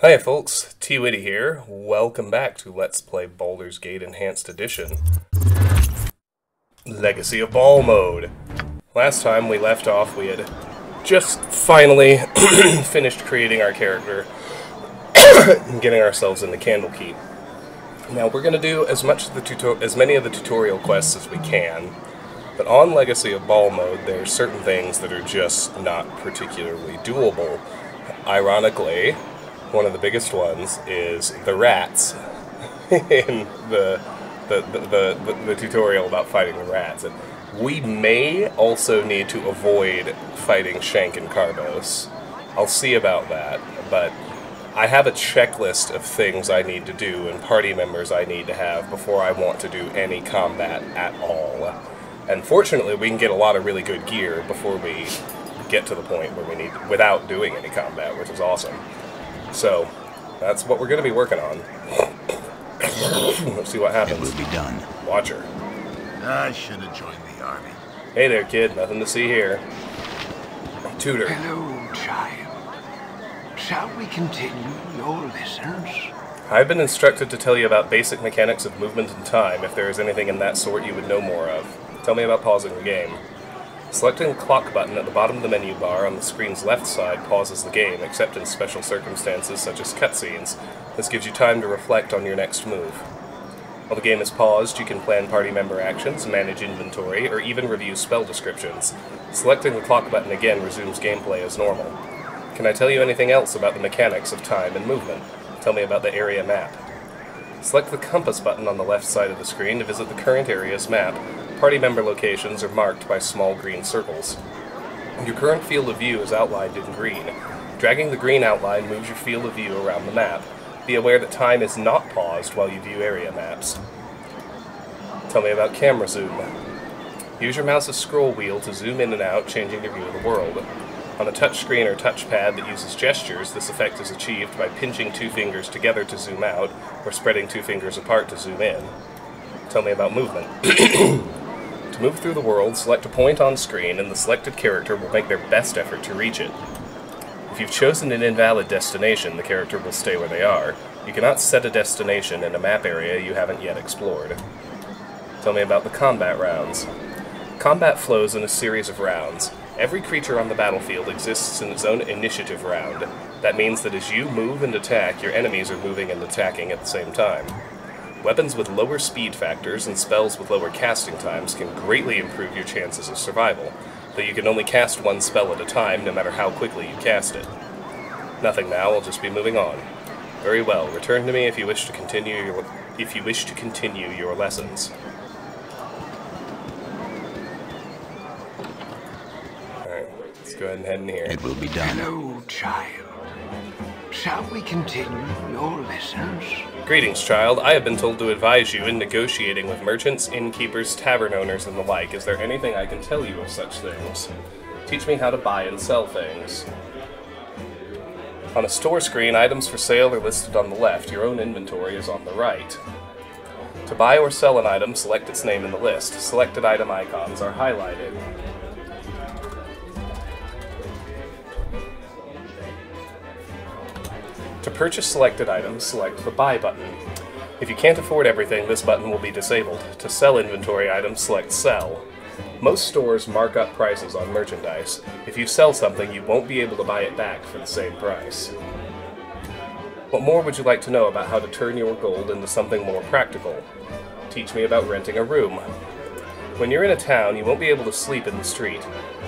Hi folks, T-Witty here. Welcome back to Let's Play Baldur's Gate Enhanced Edition. Legacy of Ball mode. Last time we left off, we had just finally finished creating our character and getting ourselves into Candlekeep. Now we're going to do as many of the tutorial quests as we can, but on Legacy of Ball mode there are certain things that are just not particularly doable. Ironically, one of the biggest ones is the rats in the tutorial about fighting the rats. And we may also need to avoid fighting Shank and Carbos. I'll see about that, but I have a checklist of things I need to do and party members I need to have before I want to do any combat at all. And fortunately, we can get a lot of really good gear before we get to the point where we need, without doing any combat, which is awesome. So, that's what we're going to be working on. Let's see what happens. It will be done. Watcher. I should have joined the army. Hey there, kid. Nothing to see here. Tutor. Hello, child. Shall we continue your lessons? I've been instructed to tell you about basic mechanics of movement and time, if there is anything in that sort you would know more of. Tell me about pausing the game. Selecting the clock button at the bottom of the menu bar on the screen's left side pauses the game, except in special circumstances such as cutscenes. This gives you time to reflect on your next move. While the game is paused, you can plan party member actions, manage inventory, or even review spell descriptions. Selecting the clock button again resumes gameplay as normal. Can I tell you anything else about the mechanics of time and movement? Tell me about the area map. Select the compass button on the left side of the screen to visit the current area's map. Party member locations are marked by small green circles. Your current field of view is outlined in green. Dragging the green outline moves your field of view around the map. Be aware that time is not paused while you view area maps. Tell me about camera zoom. Use your mouse's scroll wheel to zoom in and out, changing your view of the world. On a touchscreen or touchpad that uses gestures, this effect is achieved by pinching two fingers together to zoom out, or spreading two fingers apart to zoom in. Tell me about movement. To move through the world, select a point on screen, and the selected character will make their best effort to reach it. If you've chosen an invalid destination, the character will stay where they are. You cannot set a destination in a map area you haven't yet explored. Tell me about the combat rounds. Combat flows in a series of rounds. Every creature on the battlefield exists in its own initiative round. That means that as you move and attack, your enemies are moving and attacking at the same time. Weapons with lower speed factors and spells with lower casting times can greatly improve your chances of survival, though you can only cast one spell at a time no matter how quickly you cast it. Nothing now, I'll just be moving on. Very well, return to me if you wish to continue your lessons. Alright, let's go ahead and head in here. It will be done. Hello, child. Shall we continue your lessons? Greetings, child. I have been told to advise you in negotiating with merchants, innkeepers, tavern owners, and the like. Is there anything I can tell you of such things? Teach me how to buy and sell things. On a store screen, items for sale are listed on the left. Your own inventory is on the right. To buy or sell an item, select its name in the list. Selected item icons are highlighted. To purchase selected items, select the Buy button. If you can't afford everything, this button will be disabled. To sell inventory items, select Sell. Most stores mark up prices on merchandise. If you sell something, you won't be able to buy it back for the same price. What more would you like to know about how to turn your gold into something more practical? Teach me about renting a room. When you're in a town, you won't be able to sleep in the street.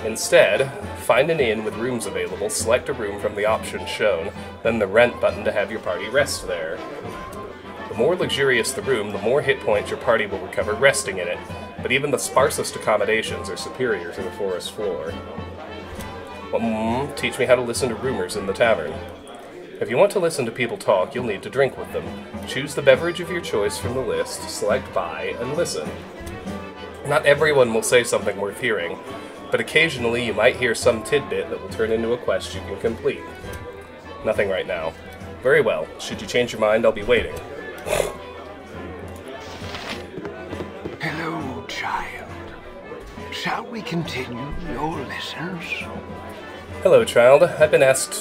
Instead, find an inn with rooms available, select a room from the options shown, then the Rent button to have your party rest there. The more luxurious the room, the more hit points your party will recover resting in it, but even the sparsest accommodations are superior to the forest floor. Teach me how to listen to rumors in the tavern. If you want to listen to people talk, you'll need to drink with them. Choose the beverage of your choice from the list, select Buy, and listen. Not everyone will say something worth hearing, but occasionally you might hear some tidbit that will turn into a quest you can complete. Nothing right now. Very well. Should you change your mind, I'll be waiting. Hello, child. Shall we continue your lessons? Hello, child. I've been asked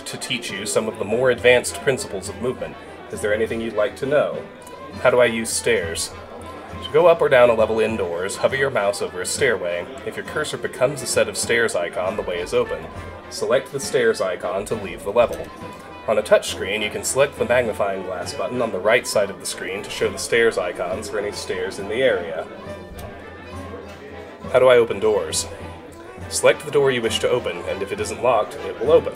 to teach you some of the more advanced principles of movement. Is there anything you'd like to know? How do I use stairs? To go up or down a level indoors, hover your mouse over a stairway. If your cursor becomes a set of stairs icon, the way is open. Select the stairs icon to leave the level. On a touchscreen, you can select the magnifying glass button on the right side of the screen to show the stairs icons for any stairs in the area. How do I open doors? Select the door you wish to open, and if it isn't locked, it will open.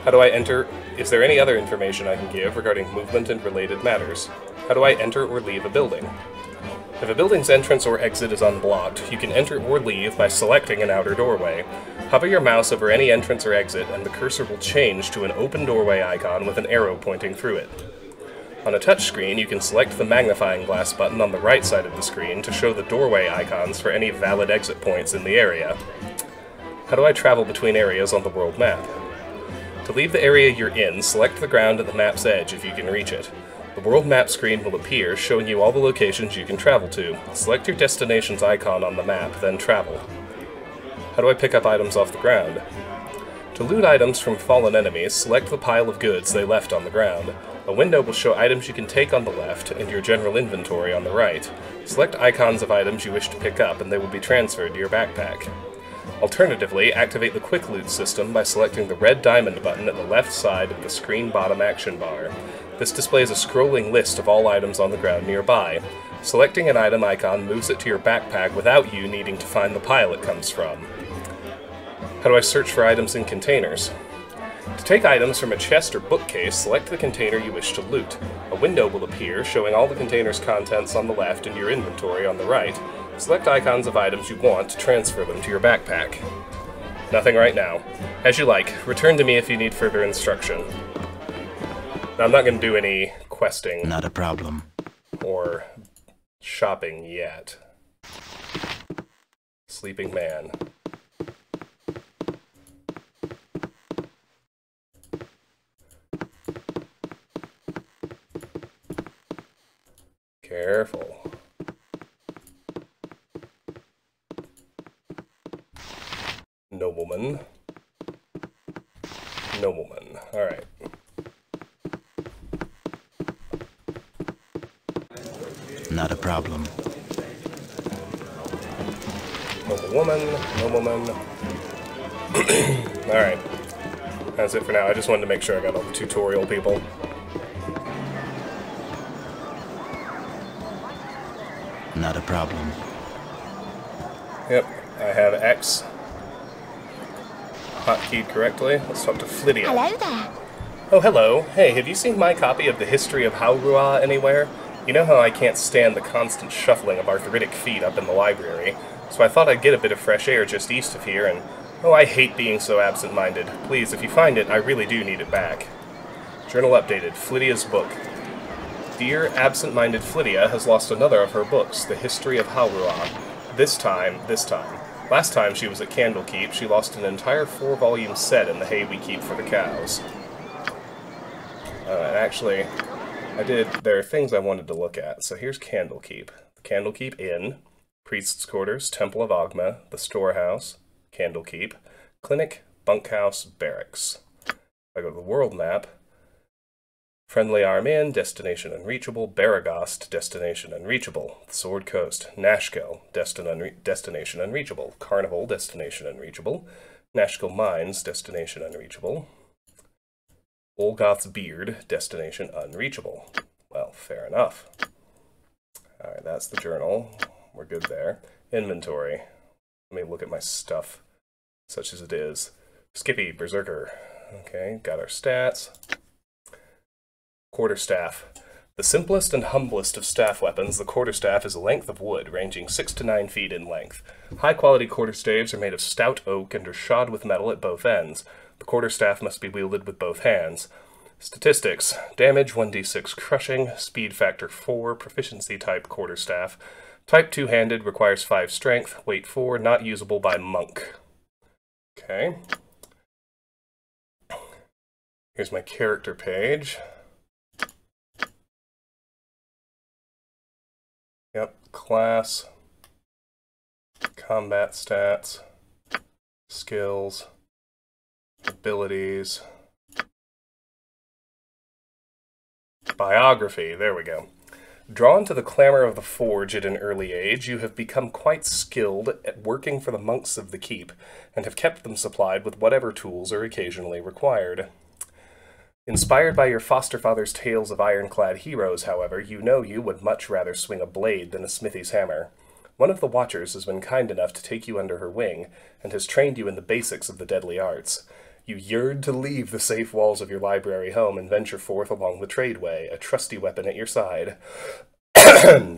How do I enter? Is there any other information I can give regarding movement and related matters? How do I enter or leave a building? If a building's entrance or exit is unblocked, you can enter or leave by selecting an outer doorway. Hover your mouse over any entrance or exit, and the cursor will change to an open doorway icon with an arrow pointing through it. On a touchscreen, you can select the magnifying glass button on the right side of the screen to show the doorway icons for any valid exit points in the area. How do I travel between areas on the world map? To leave the area you're in, select the ground at the map's edge if you can reach it. The world map screen will appear, showing you all the locations you can travel to. Select your destination's icon on the map, then travel. How do I pick up items off the ground? To loot items from fallen enemies, select the pile of goods they left on the ground. A window will show items you can take on the left and your general inventory on the right. Select icons of items you wish to pick up and they will be transferred to your backpack. Alternatively, activate the Quick Loot system by selecting the red diamond button at the left side of the screen bottom action bar. This displays a scrolling list of all items on the ground nearby. Selecting an item icon moves it to your backpack without you needing to find the pile it comes from. How do I search for items in containers? To take items from a chest or bookcase, select the container you wish to loot. A window will appear, showing all the container's contents on the left and your inventory on the right. Select icons of items you want to transfer them to your backpack. Nothing right now. As you like. Return to me if you need further instruction. Now, I'm not going to do any questing. Not a problem. Or shopping yet. Sleeping man. Careful. Nobleman. Nobleman. Alright. Not a problem. Noblewoman. Nobleman. Alright. That's it for now. I just wanted to make sure I got all the tutorial people. Not a problem. Yep, I have X hotkeyed correctly. Let's talk to Flydia. Hello there. Oh, hello. Hey, have you seen my copy of the History of Haurua anywhere? You know how I can't stand the constant shuffling of arthritic feet up in the library, so I thought I'd get a bit of fresh air just east of here, and oh, I hate being so absent-minded. Please, if you find it, I really do need it back. Journal updated. Flydia's book. Dear absent-minded Flydia has lost another of her books, The History of Haurua. This time. Last time she was at Candlekeep, she lost an entire 4-volume set in the hay we keep for the cows. And actually, there are things I wanted to look at. So here's Candlekeep. Candlekeep Inn, Priest's Quarters, Temple of Ogma, the Storehouse, Candlekeep, Clinic, Bunkhouse, Barracks. If I go to the world map, Friendly Arm Inn, Destination Unreachable, Baragost, Destination Unreachable, Sword Coast, Nashkel, Destination Unreachable, Carnival, Destination Unreachable, Nashkel Mines, Destination Unreachable, Olgoth's Beard, Destination Unreachable. Well, fair enough. Alright, that's the journal. We're good there. Inventory. Let me look at my stuff, such as it is. Skippy, Berserker. Okay, got our stats. Quarterstaff. The simplest and humblest of staff weapons, the quarterstaff is a length of wood ranging 6 to 9 feet in length. High-quality quarterstaves are made of stout oak and are shod with metal at both ends. The quarterstaff must be wielded with both hands. Statistics. Damage 1d6 crushing, speed factor 4, proficiency type quarterstaff. Type 2-handed, requires 5 strength, weight 4, not usable by monk. Okay. Here's my character page. Yep, class, combat stats, Skills. Abilities. Biography. There we go. Drawn to the clamor of the forge at an early age, you have become quite skilled at working for the monks of the keep, and have kept them supplied with whatever tools are occasionally required. Inspired by your foster father's tales of ironclad heroes, however, you know you would much rather swing a blade than a smithy's hammer. One of the Watchers has been kind enough to take you under her wing, and has trained you in the basics of the deadly arts. You yearn to leave the safe walls of your library home and venture forth along the tradeway, a trusty weapon at your side.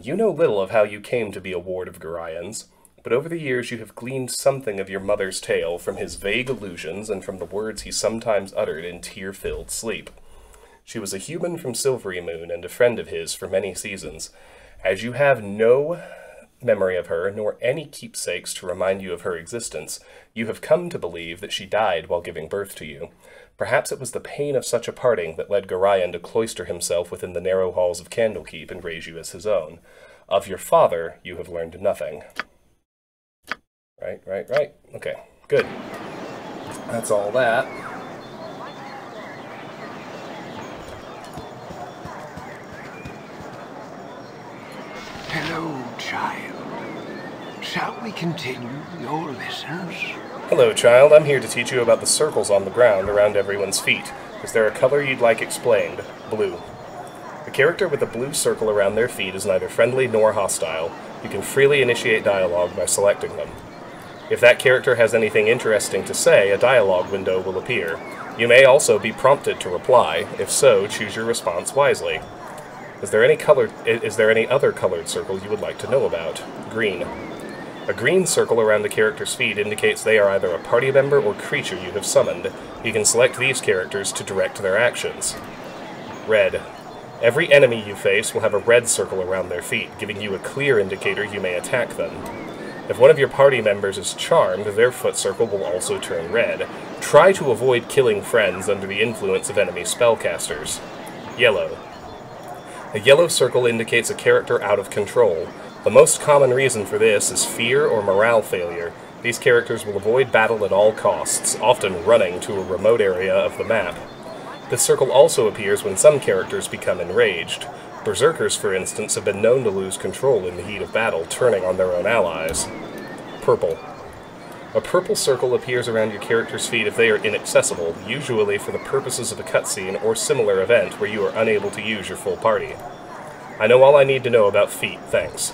You know little of how you came to be a ward of Gorian's, but over the years you have gleaned something of your mother's tale from his vague allusions and from the words he sometimes uttered in tear-filled sleep. She was a human from Silvery Moon and a friend of his for many seasons. As you have no memory of her, nor any keepsakes to remind you of her existence, you have come to believe that she died while giving birth to you. Perhaps it was the pain of such a parting that led Gorian to cloister himself within the narrow halls of Candlekeep and raise you as his own. Of your father, you have learned nothing. Right. Okay, good. That's all that. Hello, child. Shall we continue your lessons? Hello, child. I'm here to teach you about the circles on the ground around everyone's feet. Is there a color you'd like explained? Blue. A character with a blue circle around their feet is neither friendly nor hostile. You can freely initiate dialogue by selecting them. If that character has anything interesting to say, a dialogue window will appear. You may also be prompted to reply. If so, choose your response wisely. Is there any other colored circle you would like to know about? Green. A green circle around the character's feet indicates they are either a party member or creature you have summoned. You can select these characters to direct their actions. Red. Every enemy you face will have a red circle around their feet, giving you a clear indicator you may attack them. If one of your party members is charmed, their foot circle will also turn red. Try to avoid killing friends under the influence of enemy spellcasters. Yellow. A yellow circle indicates a character out of control. The most common reason for this is fear or morale failure. These characters will avoid battle at all costs, often running to a remote area of the map. This circle also appears when some characters become enraged. Berserkers, for instance, have been known to lose control in the heat of battle, turning on their own allies. Purple. A purple circle appears around your character's feet if they are inaccessible, usually for the purposes of a cutscene or similar event where you are unable to use your full party. I know all I need to know about feet, thanks.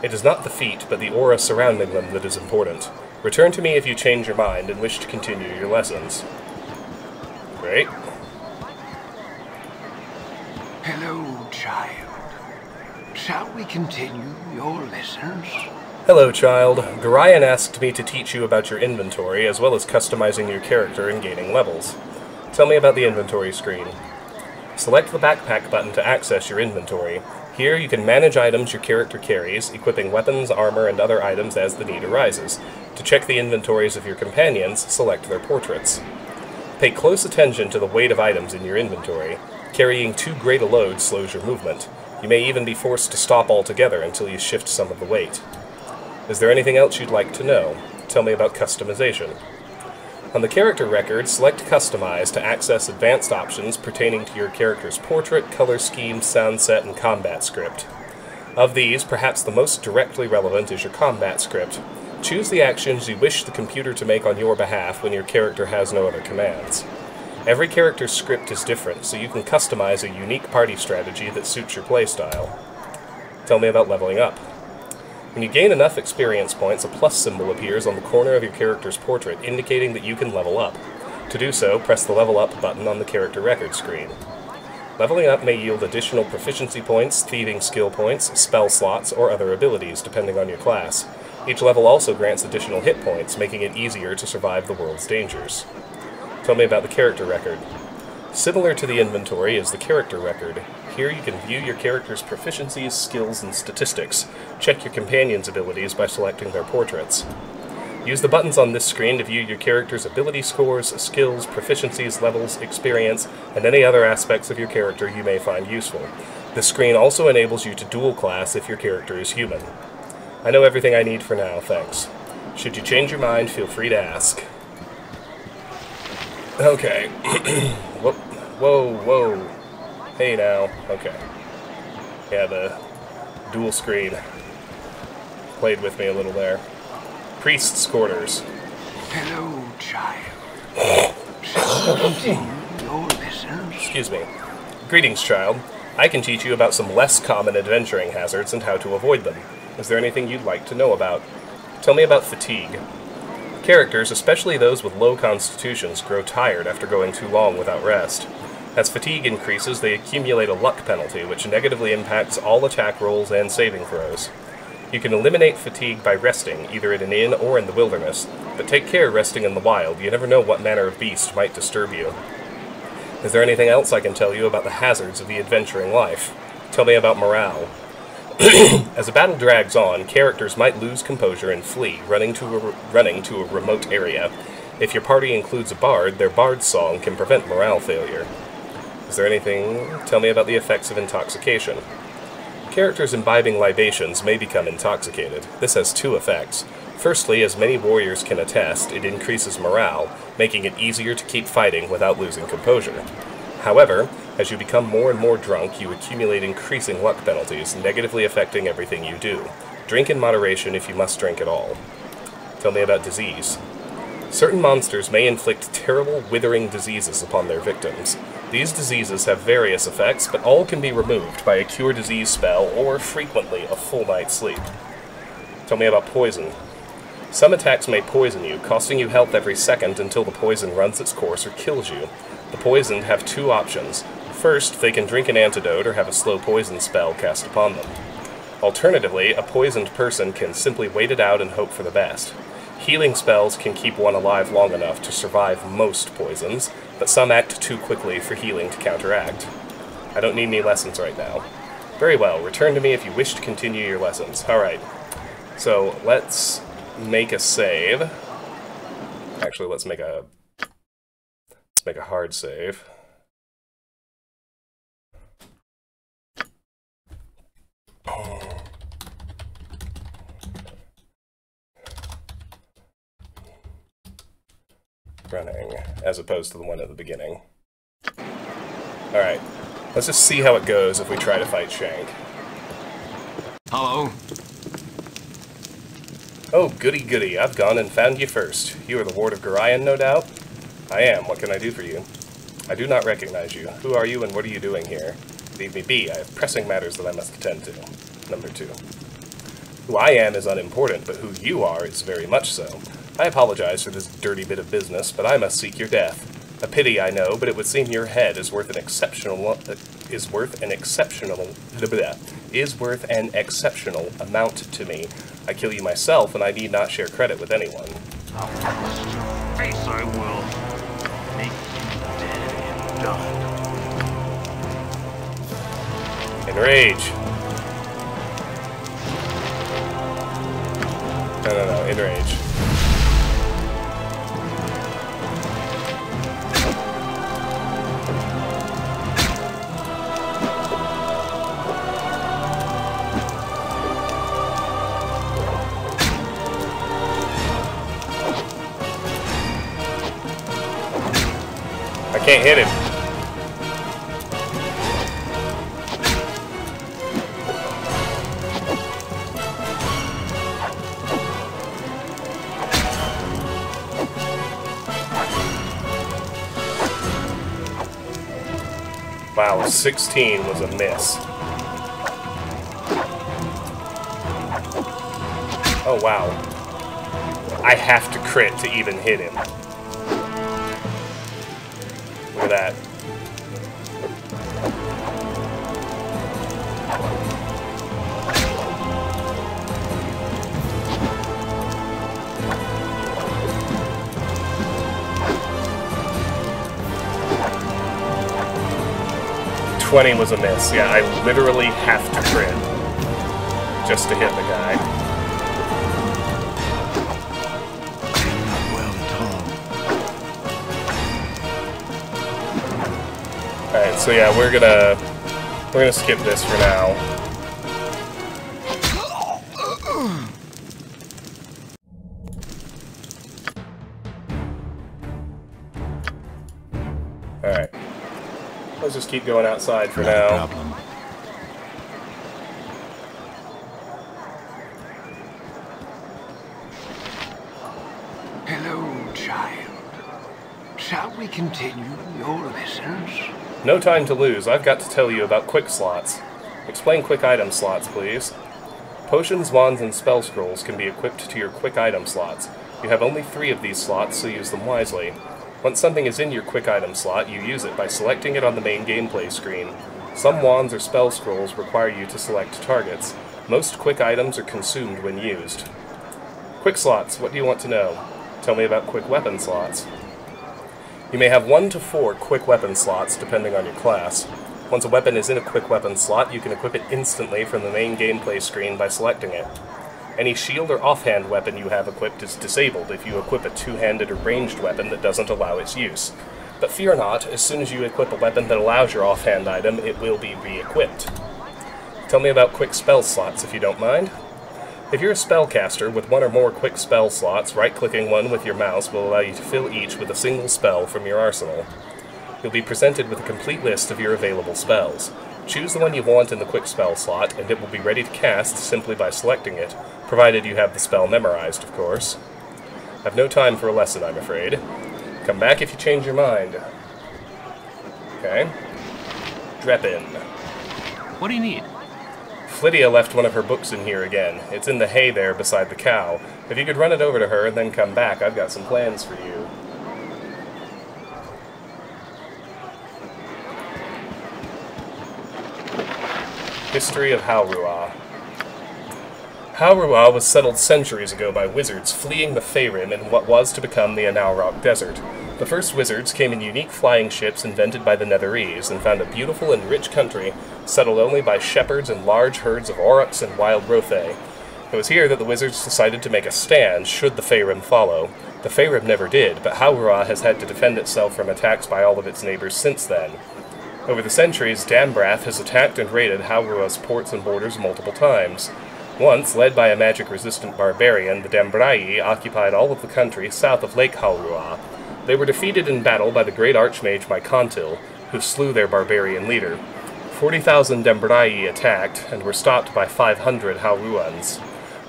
It is not the feet, but the aura surrounding them that is important. Return to me if you change your mind and wish to continue your lessons. Great. Hello, child. Shall we continue your lessons? Hello, child. Gorian asked me to teach you about your inventory, as well as customizing your character and gaining levels. Tell me about the inventory screen. Select the backpack button to access your inventory. Here you can manage items your character carries, equipping weapons, armor, and other items as the need arises. To check the inventories of your companions, select their portraits. Pay close attention to the weight of items in your inventory. Carrying too great a load slows your movement. You may even be forced to stop altogether until you shift some of the weight. Is there anything else you'd like to know? Tell me about customization. On the character record, select Customize to access advanced options pertaining to your character's portrait, color scheme, sound set, and combat script. Of these, perhaps the most directly relevant is your combat script. Choose the actions you wish the computer to make on your behalf when your character has no other commands. Every character's script is different, so you can customize a unique party strategy that suits your playstyle. Tell me about leveling up. When you gain enough experience points, a plus symbol appears on the corner of your character's portrait, indicating that you can level up. To do so, press the Level Up button on the character record screen. Leveling up may yield additional proficiency points, thieving skill points, spell slots, or other abilities, depending on your class. Each level also grants additional hit points, making it easier to survive the world's dangers. Tell me about the character record. Similar to the inventory is the character record. Here you can view your character's proficiencies, skills, and statistics. Check your companion's abilities by selecting their portraits. Use the buttons on this screen to view your character's ability scores, skills, proficiencies, levels, experience, and any other aspects of your character you may find useful. This screen also enables you to dual class if your character is human. I know everything I need for now, thanks. Should you change your mind, feel free to ask. Okay. Whoa, whoa, whoa. Hey now. Okay. Yeah, the dual screen played with me a little there. Priest's quarters. Hello, child. Shall we continue your lessons? Excuse me. Greetings, child. I can teach you about some less common adventuring hazards and how to avoid them. Is there anything you'd like to know about? Tell me about fatigue. Characters, especially those with low constitutions, grow tired after going too long without rest. As fatigue increases, they accumulate a luck penalty, which negatively impacts all attack rolls and saving throws. You can eliminate fatigue by resting, either at an inn or in the wilderness, but take care resting in the wild. You never know what manner of beast might disturb you. Is there anything else I can tell you about the hazards of the adventuring life? Tell me about morale. As a battle drags on, characters might lose composure and flee, running to a remote area. If your party includes a bard, their bard's song can prevent morale failure. Is there anything? Tell me about the effects of intoxication. Characters imbibing libations may become intoxicated. This has two effects. Firstly, as many warriors can attest, it increases morale, making it easier to keep fighting without losing composure. However, as you become more and more drunk, you accumulate increasing luck penalties, negatively affecting everything you do. Drink in moderation if you must drink at all. Tell me about disease. Certain monsters may inflict terrible, withering diseases upon their victims. These diseases have various effects, but all can be removed by a cure disease spell or, frequently, a full night's sleep. Tell me about poison. Some attacks may poison you, costing you health every second until the poison runs its course or kills you. The poisoned have two options. First, they can drink an antidote or have a slow poison spell cast upon them. Alternatively, a poisoned person can simply wait it out and hope for the best. Healing spells can keep one alive long enough to survive most poisons, but some act too quickly for healing to counteract. I don't need any lessons right now. Very well, return to me if you wish to continue your lessons. Alright, so let's make a save. Actually, let's make a hard save. Running, as opposed to the one at the beginning. Alright, let's just see how it goes if we try to fight Shank. Hello. Oh, goody goody, I've gone and found you first. You are the Ward of Gorion, no doubt? I am. What can I do for you? I do not recognize you. Who are you and what are you doing here? Leave me be. I have pressing matters that I must attend to. Number 2. Who I am is unimportant, but who you are is very much so. I apologize for this dirty bit of business, but I must seek your death. A pity, I know, but it would seem your head is worth an exceptional amount to me. I kill you myself, and I need not share credit with anyone. Face I will. Make you dead and done. Enrage. No, enrage. I can't hit him. Wow, 16 was a miss. Oh wow. I have to crit to even hit him. Look at that. $20 was a miss. Yeah, I literally have to crit just to hit the guy. Not well at all. Alright, so yeah, we're gonna skip this for now. Alright. Let's just keep going outside for Not a now. problem. Hello, child. Shall we continue your lessons? No time to lose. I've got to tell you about quick slots. Explain quick item slots, please. Potions, wands, and spell scrolls can be equipped to your quick item slots. You have only 3 of these slots, so use them wisely. Once something is in your quick item slot, you use it by selecting it on the main gameplay screen. Some wands or spell scrolls require you to select targets. Most quick items are consumed when used. Quick slots, what do you want to know? Tell me about quick weapon slots. You may have 1 to 4 quick weapon slots, depending on your class. Once a weapon is in a quick weapon slot, you can equip it instantly from the main gameplay screen by selecting it. Any shield or offhand weapon you have equipped is disabled if you equip a two-handed or ranged weapon that doesn't allow its use. But fear not, as soon as you equip a weapon that allows your offhand item, it will be re-equipped. Tell me about quick spell slots, if you don't mind. If you're a spellcaster with 1 or more quick spell slots, right-clicking one with your mouse will allow you to fill each with a single spell from your arsenal. You'll be presented with a complete list of your available spells. Choose the one you want in the quick spell slot, and it will be ready to cast simply by selecting it, provided you have the spell memorized, of course. I've no time for a lesson, I'm afraid. Come back if you change your mind. Okay. Drepin. What do you need? Flydia left one of her books in here again. It's in the hay there beside the cow. If you could run it over to her and then come back, I've got some plans for you. History of Hauruah. Hauruah was settled centuries ago by wizards fleeing the Faerun in what was to become the Anaurok Desert. The first wizards came in unique flying ships invented by the Netherese and found a beautiful and rich country settled only by shepherds and large herds of aurochs and wild rothae. It was here that the wizards decided to make a stand should the Faerun follow. The Faerun never did, but Hauruah has had to defend itself from attacks by all of its neighbors since then. Over the centuries, Dambrath has attacked and raided Hauruah's ports and borders multiple times. Once, led by a magic-resistant barbarian, the Dambrai occupied all of the country south of Lake Hauruah. They were defeated in battle by the great archmage Mycontil, who slew their barbarian leader. 40,000 Dambrai attacked, and were stopped by 500 Hauruans.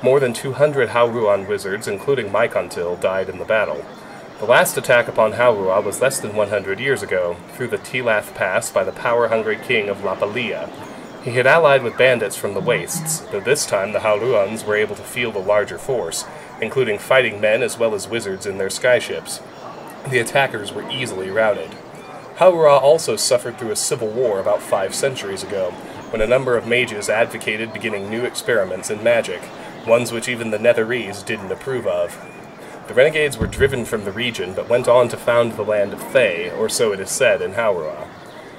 More than 200 Hauruan wizards, including Mycontil, died in the battle. The last attack upon Hauruah was less than 100 years ago, through the Tilath Pass by the power-hungry king of Lapalia. He had allied with bandits from the Wastes, though this time the Hauruans were able to field a larger force, including fighting men as well as wizards in their skyships. The attackers were easily routed. Hauruah also suffered through a civil war about 5 centuries ago, when a number of mages advocated beginning new experiments in magic, ones which even the Netherese didn't approve of. The renegades were driven from the region, but went on to found the land of Thay, or so it is said in Hauruah.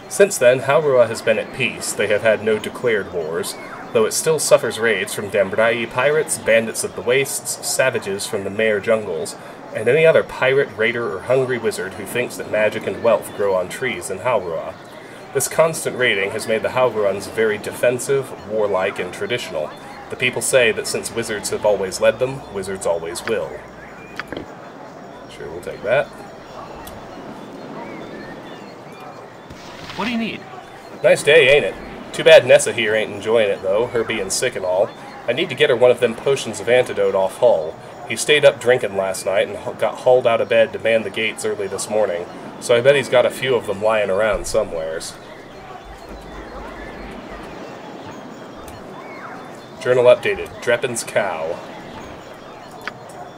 Since then, Hauruah has been at peace. They have had no declared wars, though it still suffers raids from Dambrai pirates, bandits of the wastes, savages from the Mare jungles, and any other pirate, raider, or hungry wizard who thinks that magic and wealth grow on trees in Hauruah. This constant raiding has made the Hauruans very defensive, warlike, and traditional. The people say that since wizards have always led them, wizards always will. Sure, we'll take that. What do you need? Nice day, ain't it? Too bad Nessa here ain't enjoying it, though, her being sick and all. I need to get her one of them potions of antidote off Hull. He stayed up drinking last night and got hauled out of bed to man the gates early this morning, so I bet he's got a few of them lying around somewheres. Journal updated. Drepin's cow.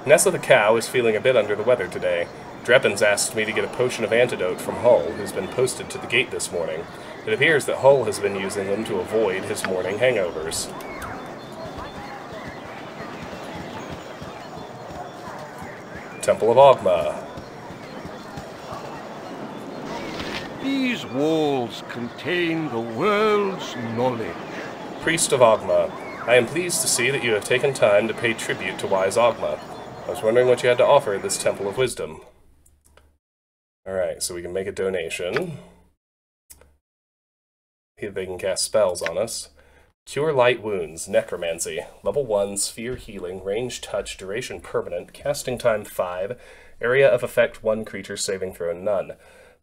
Nessa the cow is feeling a bit under the weather today. Drepin's asked me to get a potion of antidote from Hull, who's been posted to the gate this morning. It appears that Hull has been using them to avoid his morning hangovers. Temple of Ogma. These walls contain the world's knowledge. Priest of Ogma. I am pleased to see that you have taken time to pay tribute to wise Ogma. I was wondering what you had to offer at this Temple of Wisdom. Alright, so we can make a donation. They can cast spells on us. Cure Light Wounds, Necromancy, Level 1, Sphere Healing, Range Touch, Duration Permanent, Casting Time 5, Area of Effect 1 Creature Saving Throw None.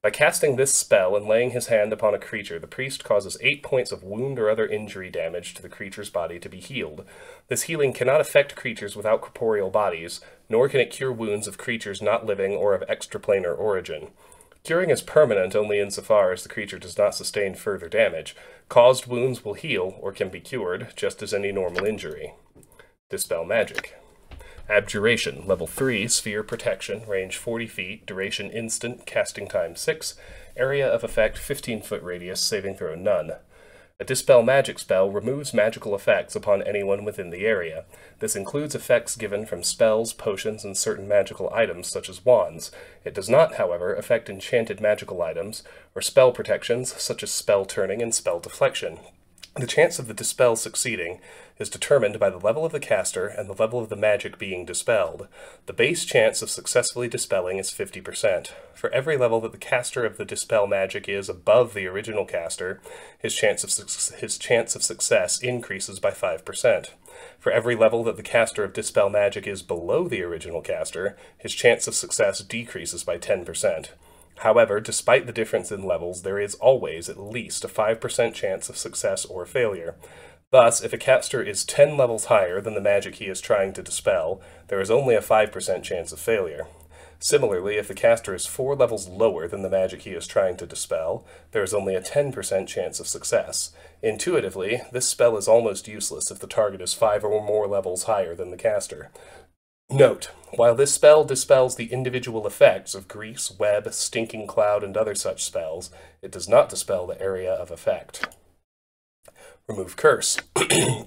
By casting this spell and laying his hand upon a creature, the priest causes 8 points of wound or other injury damage to the creature's body to be healed. This healing cannot affect creatures without corporeal bodies, nor can it cure wounds of creatures not living or of extraplanar origin. Curing is permanent only insofar as the creature does not sustain further damage. Caused wounds will heal, or can be cured, just as any normal injury. Dispel Magic. Abjuration, level 3, Sphere Protection, range 40 feet, duration instant, casting time 6, area of effect 15-foot radius, saving throw none. A Dispel Magic spell removes magical effects upon anyone within the area. This includes effects given from spells, potions, and certain magical items such as wands. It does not, however, affect enchanted magical items, or spell protections such as spell turning and spell deflection. The chance of the dispel succeeding is determined by the level of the caster and the level of the magic being dispelled. The base chance of successfully dispelling is 50%. For every level that the caster of the dispel magic is above the original caster, his chance of success increases by 5%. For every level that the caster of dispel magic is below the original caster, his chance of success decreases by 10%. However, despite the difference in levels, there is always at least a 5% chance of success or failure. Thus, if a caster is 10 levels higher than the magic he is trying to dispel, there is only a 5% chance of failure. Similarly, if the caster is 4 levels lower than the magic he is trying to dispel, there is only a 10% chance of success. Intuitively, this spell is almost useless if the target is 5 or more levels higher than the caster. Note, while this spell dispels the individual effects of Grease, Web, Stinking Cloud, and other such spells, it does not dispel the area of effect. Remove Curse.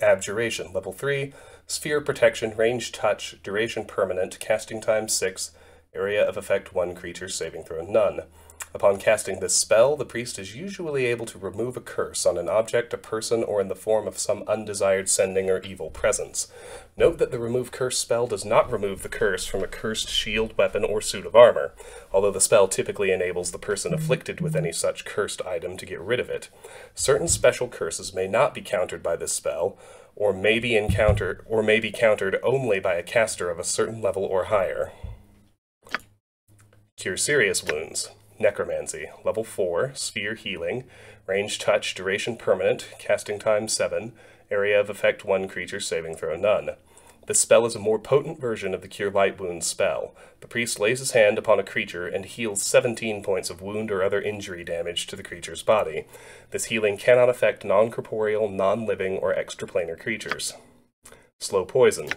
Abjuration, level 3, Sphere Protection, range touch, duration permanent, casting time 6, area of effect 1 creature, saving throw none. Upon casting this spell, the priest is usually able to remove a curse on an object, a person, or in the form of some undesired sending or evil presence. Note that the Remove Curse spell does not remove the curse from a cursed shield, weapon, or suit of armor, although the spell typically enables the person afflicted with any such cursed item to get rid of it. Certain special curses may not be countered by this spell, or may be countered only by a caster of a certain level or higher. Cure serious wounds. Necromancy, level 4, Sphere Healing, range touch, duration permanent, casting time 7, area of effect 1 creature, saving throw none. This spell is a more potent version of the Cure Light Wounds spell. The priest lays his hand upon a creature and heals 17 points of wound or other injury damage to the creature's body. This healing cannot affect non-corporeal, non-living, or extraplanar creatures. Slow Poison.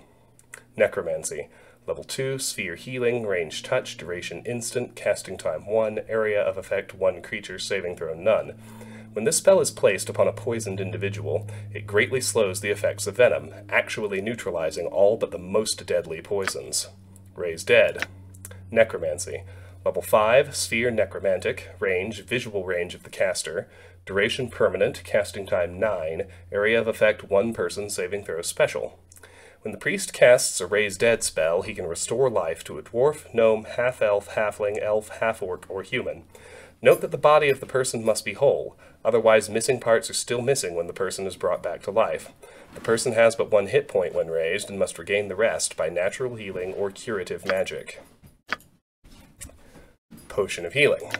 Necromancy. Level 2, Sphere Healing, range touch, duration instant, casting time 1, area of effect 1 creature, saving throw none. When this spell is placed upon a poisoned individual, it greatly slows the effects of venom, actually neutralizing all but the most deadly poisons. Raise Dead. Necromancy. Level 5, Sphere Necromantic, range, visual range of the caster, duration permanent, casting time 9, area of effect 1 person, saving throw special. When the priest casts a Raise Dead spell, he can restore life to a dwarf, gnome, half-elf, halfling, elf, half-orc, or human. Note that the body of the person must be whole, otherwise missing parts are still missing when the person is brought back to life. The person has but 1 hit point when raised and must regain the rest by natural healing or curative magic. Potion of Healing.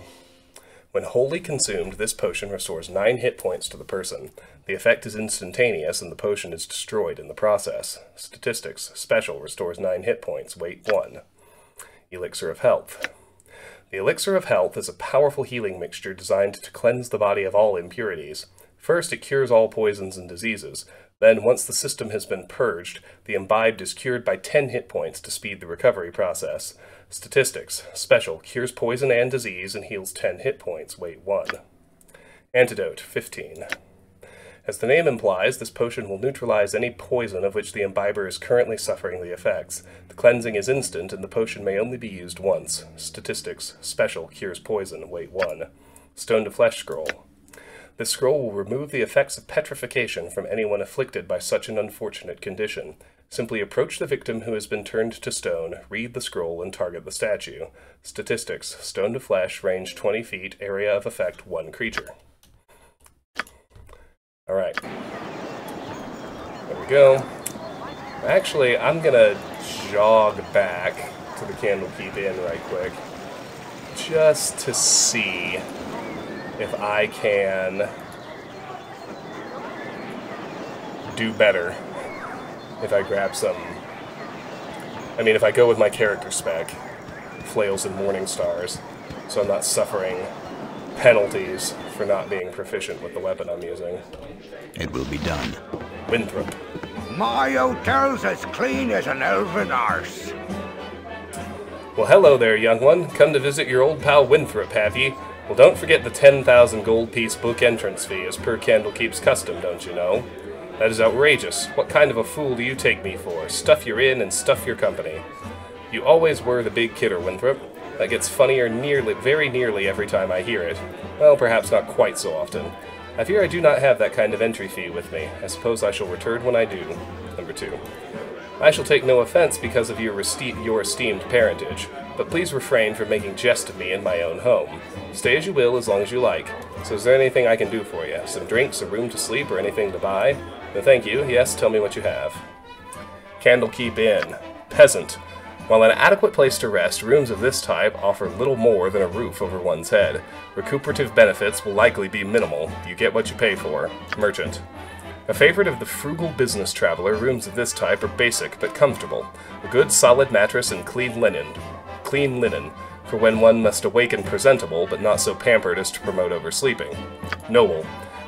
When wholly consumed, this potion restores 9 hit points to the person. The effect is instantaneous, and the potion is destroyed in the process. Statistics. Special restores 9 hit points, weight 1. Elixir of Health. The Elixir of Health is a powerful healing mixture designed to cleanse the body of all impurities. First, it cures all poisons and diseases. Then, once the system has been purged, the imbibed is cured by 10 hit points to speed the recovery process. Statistics. Special. Cures poison and disease and heals 10 hit points, weight 1. Antidote. 15. As the name implies, this potion will neutralize any poison of which the imbiber is currently suffering the effects. The cleansing is instant, and the potion may only be used once. Statistics. Special. Cures poison, weight 1. Stone to Flesh Scroll. This scroll will remove the effects of petrification from anyone afflicted by such an unfortunate condition. Simply approach the victim who has been turned to stone, read the scroll, and target the statue. Statistics. Stone to Flesh, range 20 feet, area of effect 1 creature. Alright. There we go. Actually, I'm gonna jog back to the Candlekeep Inn right quick. just to see if I can do better if I grab some... I mean, if I go with my character spec, flails and morning stars, so I'm not suffering penalties for not being proficient with the weapon I'm using. It will be done. Winthrop. My hotel's as clean as an elven arse. Well, hello there, young one. Come to visit your old pal Winthrop, have ye? Well, don't forget the 10,000 gold piece book entrance fee as per Candlekeep's custom, don't you know? That is outrageous. What kind of a fool do you take me for? Stuff your inn and stuff your company. You always were the big kidder, Winthrop. That gets funnier very nearly every time I hear it. Well, perhaps not quite so often. I fear I do not have that kind of entry fee with me. I suppose I shall return when I do. Number 2. I shall take no offense because of your esteemed parentage, but please refrain from making jest of me in my own home. Stay as you will as long as you like. So is there anything I can do for you? Some drinks, a room to sleep, or anything to buy? No, thank you. Yes, tell me what you have. Candlekeep Inn. Peasant. While an adequate place to rest, rooms of this type offer little more than a roof over one's head. Recuperative benefits will likely be minimal. You get what you pay for. Merchant. A favorite of the frugal business traveler, rooms of this type are basic but comfortable. A good solid mattress and clean linen, for when one must awaken presentable but not so pampered as to promote oversleeping. Noble.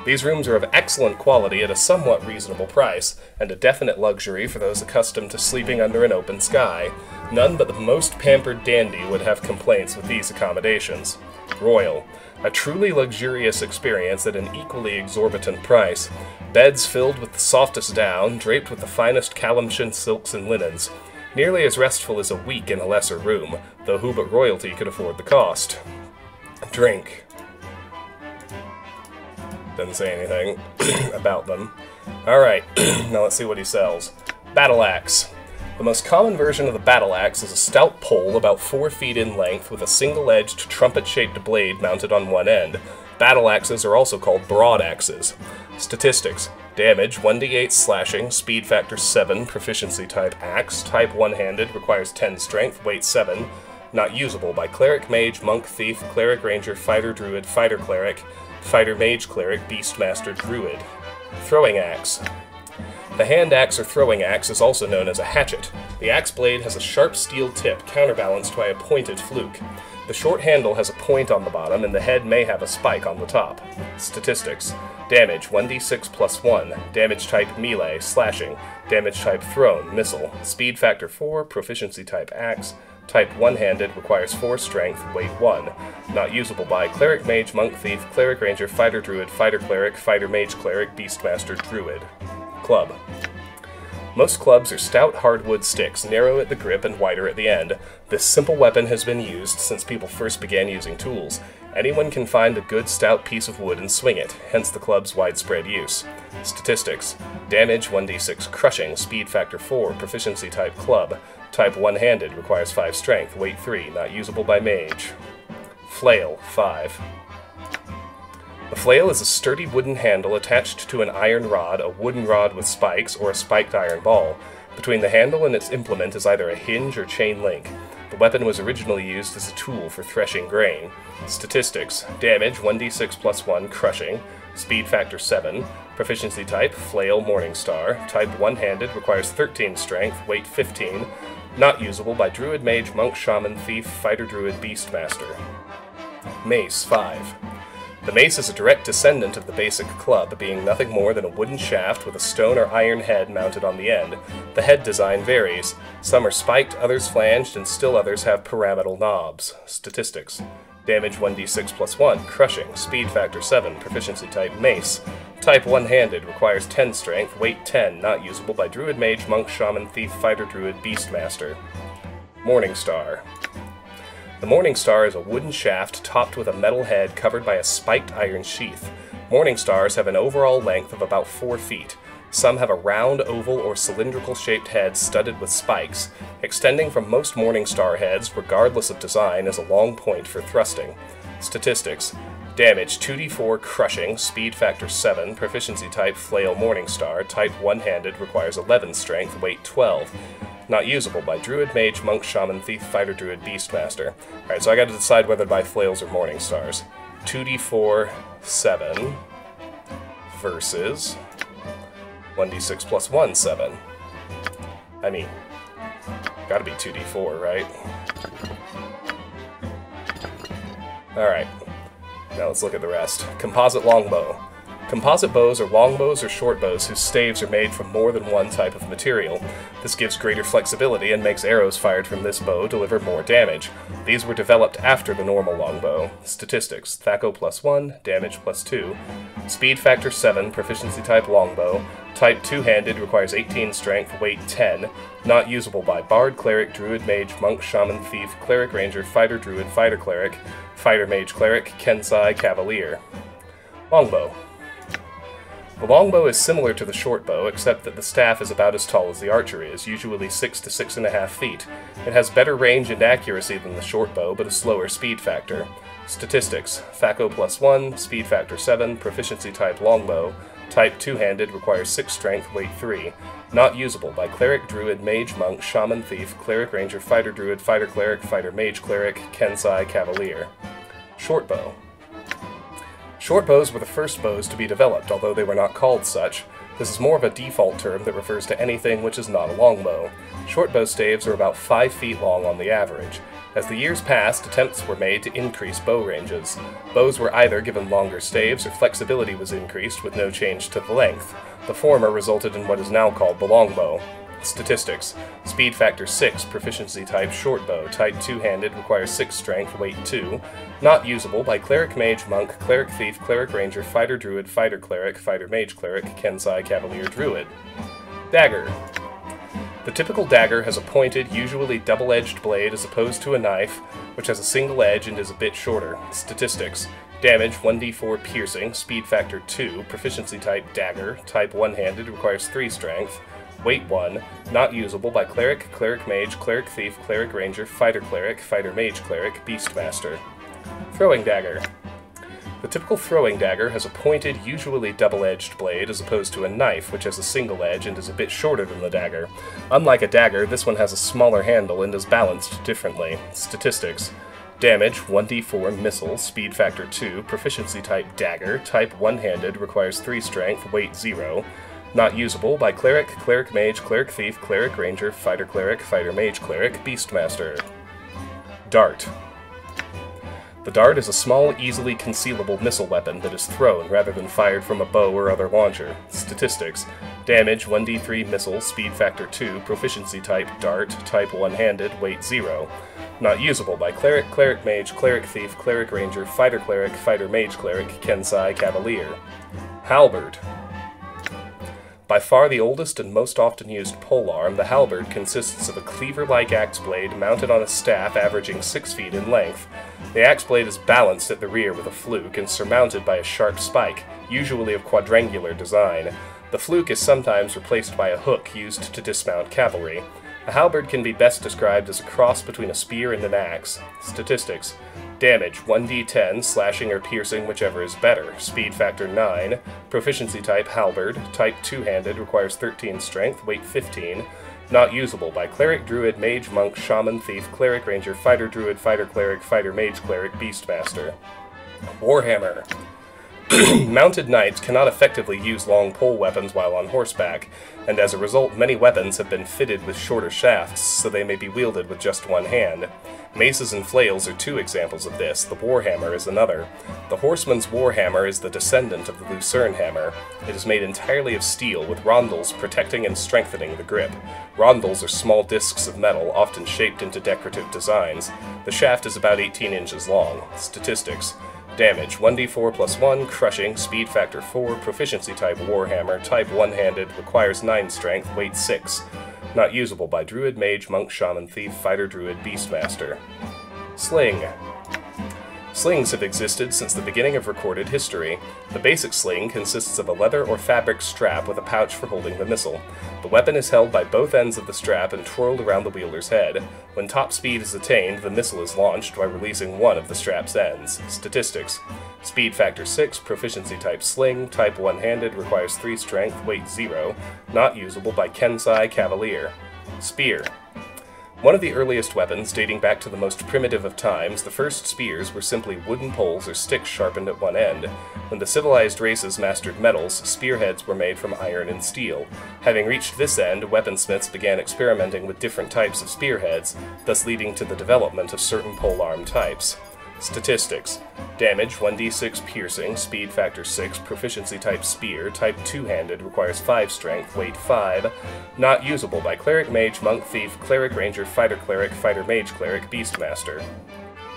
These rooms are of excellent quality at a somewhat reasonable price, and a definite luxury for those accustomed to sleeping under an open sky. None but the most pampered dandy would have complaints with these accommodations. Royal. A truly luxurious experience at an equally exorbitant price. Beds filled with the softest down, draped with the finest Calamshan silks and linens. Nearly as restful as a week in a lesser room, though who but royalty could afford the cost. Drink. Doesn't say anything about them. Alright, now let's see what he sells. Battle Axe. The most common version of the battle axe is a stout pole about 4 feet in length with a single-edged, trumpet-shaped blade mounted on one end. Battle axes are also called broad axes. Statistics. Damage, 1d8 slashing, speed factor 7, proficiency type axe, type one-handed, requires 10 strength, weight 7. Not usable by cleric, mage, monk, thief, cleric, ranger, fighter, druid, fighter, cleric, fighter, mage, cleric, beastmaster, druid. Throwing axe. The hand axe or throwing axe is also known as a hatchet. The axe blade has a sharp steel tip counterbalanced by a pointed fluke. The short handle has a point on the bottom and the head may have a spike on the top. Statistics. Damage, 1d6 plus 1. Damage type melee, slashing. Damage type thrown, missile. Speed factor 4, proficiency type axe. Type one-handed, requires 4 strength, weight 1. Not usable by cleric, mage, monk, thief, cleric, ranger, fighter, druid, fighter, cleric, fighter, mage, cleric, beastmaster, druid. Club. Most clubs are stout hardwood sticks, narrow at the grip and wider at the end. This simple weapon has been used since people first began using tools. Anyone can find a good stout piece of wood and swing it, hence the club's widespread use. Statistics. Damage, 1d6 crushing, speed factor 4, proficiency type club. Type one-handed, requires 5 strength, weight 3, not usable by mage. Flail, 5. The flail is a sturdy wooden handle attached to an iron rod, a wooden rod with spikes, or a spiked iron ball. Between the handle and its implement is either a hinge or chain link. The weapon was originally used as a tool for threshing grain. Statistics. Damage, 1d6 plus 1, crushing. Speed factor 7. Proficiency type, flail, morningstar. Type one-handed, requires 13 strength, weight 15. Not usable by druid, mage, monk, shaman, thief, fighter, druid, beastmaster. Mace, 5. The mace is a direct descendant of the basic club, being nothing more than a wooden shaft with a stone or iron head mounted on the end. The head design varies. Some are spiked, others flanged, and still others have pyramidal knobs. Statistics. Damage 1d6 plus 1, crushing, speed factor 7, proficiency type mace. Type one-handed, requires 10 strength, weight 10, not usable by druid, mage, monk, shaman, thief, fighter, druid, beastmaster. Morningstar. The Morningstar is a wooden shaft topped with a metal head covered by a spiked iron sheath. Morningstars have an overall length of about 4 feet. Some have a round, oval, or cylindrical-shaped head studded with spikes. Extending from most Morningstar heads, regardless of design, is a long point for thrusting. Statistics. Damage 2d4 crushing, speed factor 7, proficiency type flail morningstar, type one-handed, requires 11 strength, weight 12. Not usable by druid, mage, monk, shaman, thief, fighter, druid, beastmaster. Alright, so I gotta decide whether to buy flails or morningstars. 2d4 7 versus 1d6 plus 1 7. I mean, gotta be 2d4, right? Alright. Now let's look at the rest. Composite longbow. Composite bows are longbows or short bows whose staves are made from more than one type of material. This gives greater flexibility and makes arrows fired from this bow deliver more damage. These were developed after the normal longbow. Statistics: Thaco plus 1, damage plus 2. Speed factor 7, proficiency type longbow. Type two-handed, requires 18 strength, weight 10. Not usable by bard, cleric, druid, mage, monk, shaman, thief, cleric, ranger, fighter, druid, fighter, cleric, fighter, mage, cleric, kensai, cavalier. Longbow. The longbow is similar to the shortbow, except that the staff is about as tall as the archer is, usually 6 to 6.5 feet. It has better range and accuracy than the shortbow, but a slower speed factor. Statistics: Thaco plus 1, speed factor 7, proficiency type longbow. Type two-handed, requires 6 strength, weight 3. Not usable by cleric, druid, mage, monk, shaman, thief, cleric, ranger, fighter, druid, fighter, cleric, fighter, mage, cleric, kensai, cavalier. Shortbow. Shortbows were the first bows to be developed, although they were not called such. This is more of a default term that refers to anything which is not a longbow. Shortbow staves are about 5 feet long on the average. As the years passed, attempts were made to increase bow ranges. Bows were either given longer staves or flexibility was increased with no change to the length. The former resulted in what is now called the longbow. Statistics: Speed factor 6, proficiency type shortbow, type two-handed, requires 6 strength, weight 2. Not usable by cleric, mage, monk, cleric, thief, cleric, ranger, fighter, druid, fighter, cleric, fighter, mage, cleric, kensai, cavalier, druid. Dagger. The typical dagger has a pointed, usually double-edged blade as opposed to a knife, which has a single edge and is a bit shorter. Statistics: Damage 1d4 piercing, speed factor 2, proficiency type dagger, type one-handed, requires 3 strength. Weight 1, not usable by cleric, cleric mage, cleric thief, cleric ranger, fighter mage cleric, beastmaster. Throwing dagger. The typical throwing dagger has a pointed, usually double-edged blade as opposed to a knife, which has a single edge and is a bit shorter than the dagger. Unlike a dagger, this one has a smaller handle and is balanced differently. Statistics: Damage 1d4 missile, speed factor 2, proficiency type dagger, type one-handed, requires 3 strength, weight 0. Not usable by cleric, cleric mage, cleric thief, cleric ranger, fighter mage cleric, beastmaster. Dart. The dart is a small, easily concealable missile weapon that is thrown rather than fired from a bow or other launcher. Statistics: Damage 1d3 missile, speed factor 2, proficiency type dart, type one-handed, weight 0. Not usable by cleric, cleric mage, cleric thief, cleric ranger, fighter mage cleric, kensai, cavalier. Halberd. By far the oldest and most often used polearm, the halberd consists of a cleaver-like axe blade mounted on a staff averaging 6 feet in length. The axe blade is balanced at the rear with a fluke and surmounted by a sharp spike, usually of quadrangular design. The fluke is sometimes replaced by a hook used to dismount cavalry. A halberd can be best described as a cross between a spear and an axe. Statistics: Damage 1d10, slashing or piercing, whichever is better. Speed factor 9. Proficiency type halberd. Type two-handed, requires 13 strength, weight 15. Not usable by cleric, druid, mage, monk, shaman, thief, cleric, ranger, fighter, druid, fighter, mage, cleric, beastmaster. Warhammer. Mounted knights cannot effectively use long pole weapons while on horseback, and as a result many weapons have been fitted with shorter shafts, so they may be wielded with just one hand. Maces and flails are 2 examples of this, the warhammer is another. The horseman's warhammer is the descendant of the lucerne hammer. It is made entirely of steel, with rondels protecting and strengthening the grip. Rondels are small discs of metal, often shaped into decorative designs. The shaft is about 18 inches long. Statistics: Damage 1d4 plus 1, crushing, speed factor 4, proficiency type warhammer, type one-handed, requires 9 strength, weight 6. Not usable by druid, mage, monk, shaman, thief, fighter, druid, beastmaster. Sling. Slings have existed since the beginning of recorded history. The basic sling consists of a leather or fabric strap with a pouch for holding the missile. The weapon is held by both ends of the strap and twirled around the wielder's head. When top speed is attained, the missile is launched by releasing one of the strap's ends. Statistics: Speed factor 6, proficiency type sling, type one-handed, requires 3 strength, weight 0, not usable by Kensei Cavalier. Spear. One of the earliest weapons, dating back to the most primitive of times, the first spears were simply wooden poles or sticks sharpened at one end. When the civilized races mastered metals, spearheads were made from iron and steel. Having reached this end, weaponsmiths began experimenting with different types of spearheads, thus leading to the development of certain polearm types. Statistics: Damage 1d6 piercing, speed factor 6, proficiency type spear, type two-handed, requires 5 strength, weight 5, not usable by cleric, mage, monk, thief, cleric, ranger, fighter, mage cleric, beastmaster.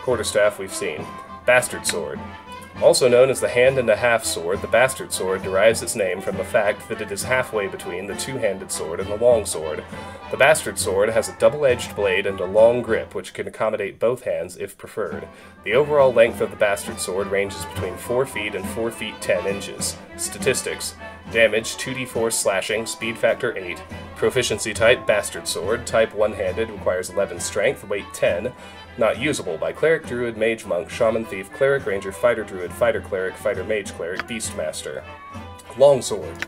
Quarterstaff we've seen. Bastard sword. Also known as the hand-and-a-half sword, the bastard sword derives its name from the fact that it is halfway between the two-handed sword and the long sword. The bastard sword has a double-edged blade and a long grip, which can accommodate both hands if preferred. The overall length of the bastard sword ranges between 4 feet and 4 feet 10 inches. Statistics: Damage 2d4 slashing, speed factor 8, proficiency type bastard sword, type one-handed, requires 11 strength, weight 10, not usable by cleric, druid, mage, monk, shaman, thief, cleric, ranger, fighter, druid, fighter, mage cleric, beastmaster. Longsword.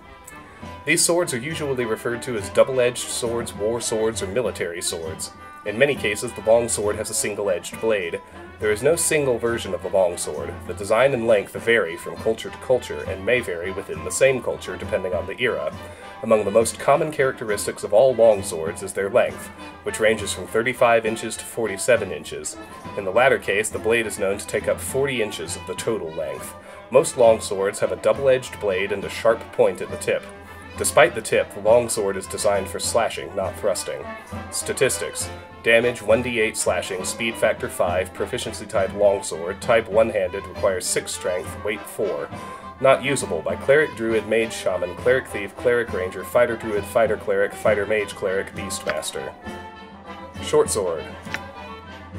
These swords are usually referred to as double-edged swords, war swords, or military swords. In many cases, the longsword has a single-edged blade. There is no single version of the longsword. The design and length vary from culture to culture and may vary within the same culture depending on the era. Among the most common characteristics of all longswords is their length, which ranges from 35 inches to 47 inches. In the latter case, the blade is known to take up 40 inches of the total length. Most longswords have a double-edged blade and a sharp point at the tip. Despite the tip, the longsword is designed for slashing, not thrusting. Statistics: Damage 1d8 slashing, speed factor 5, proficiency type longsword, type one-handed, requires 6 strength, weight 4. Not usable by cleric, druid, mage, shaman, cleric, thief, cleric, ranger, fighter, druid, fighter, mage, cleric, beastmaster. Short sword.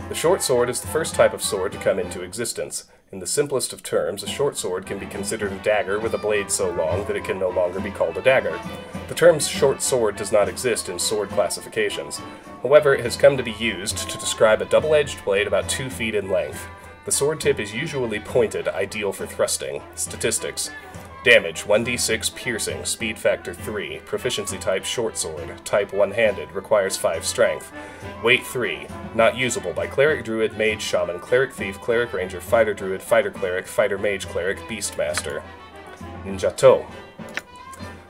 The short sword is the first type of sword to come into existence. In the simplest of terms, a short sword can be considered a dagger with a blade so long that it can no longer be called a dagger. The term short sword does not exist in sword classifications. However, it has come to be used to describe a double-edged blade about 2 feet in length. The sword tip is usually pointed, ideal for thrusting. Statistics: Damage 1d6 piercing, speed factor 3, proficiency type short sword, type one-handed, requires 5 strength, weight 3, not usable by cleric, druid, mage, shaman, cleric, thief, cleric, ranger, fighter, druid, fighter, mage, cleric, beastmaster. Ninjato.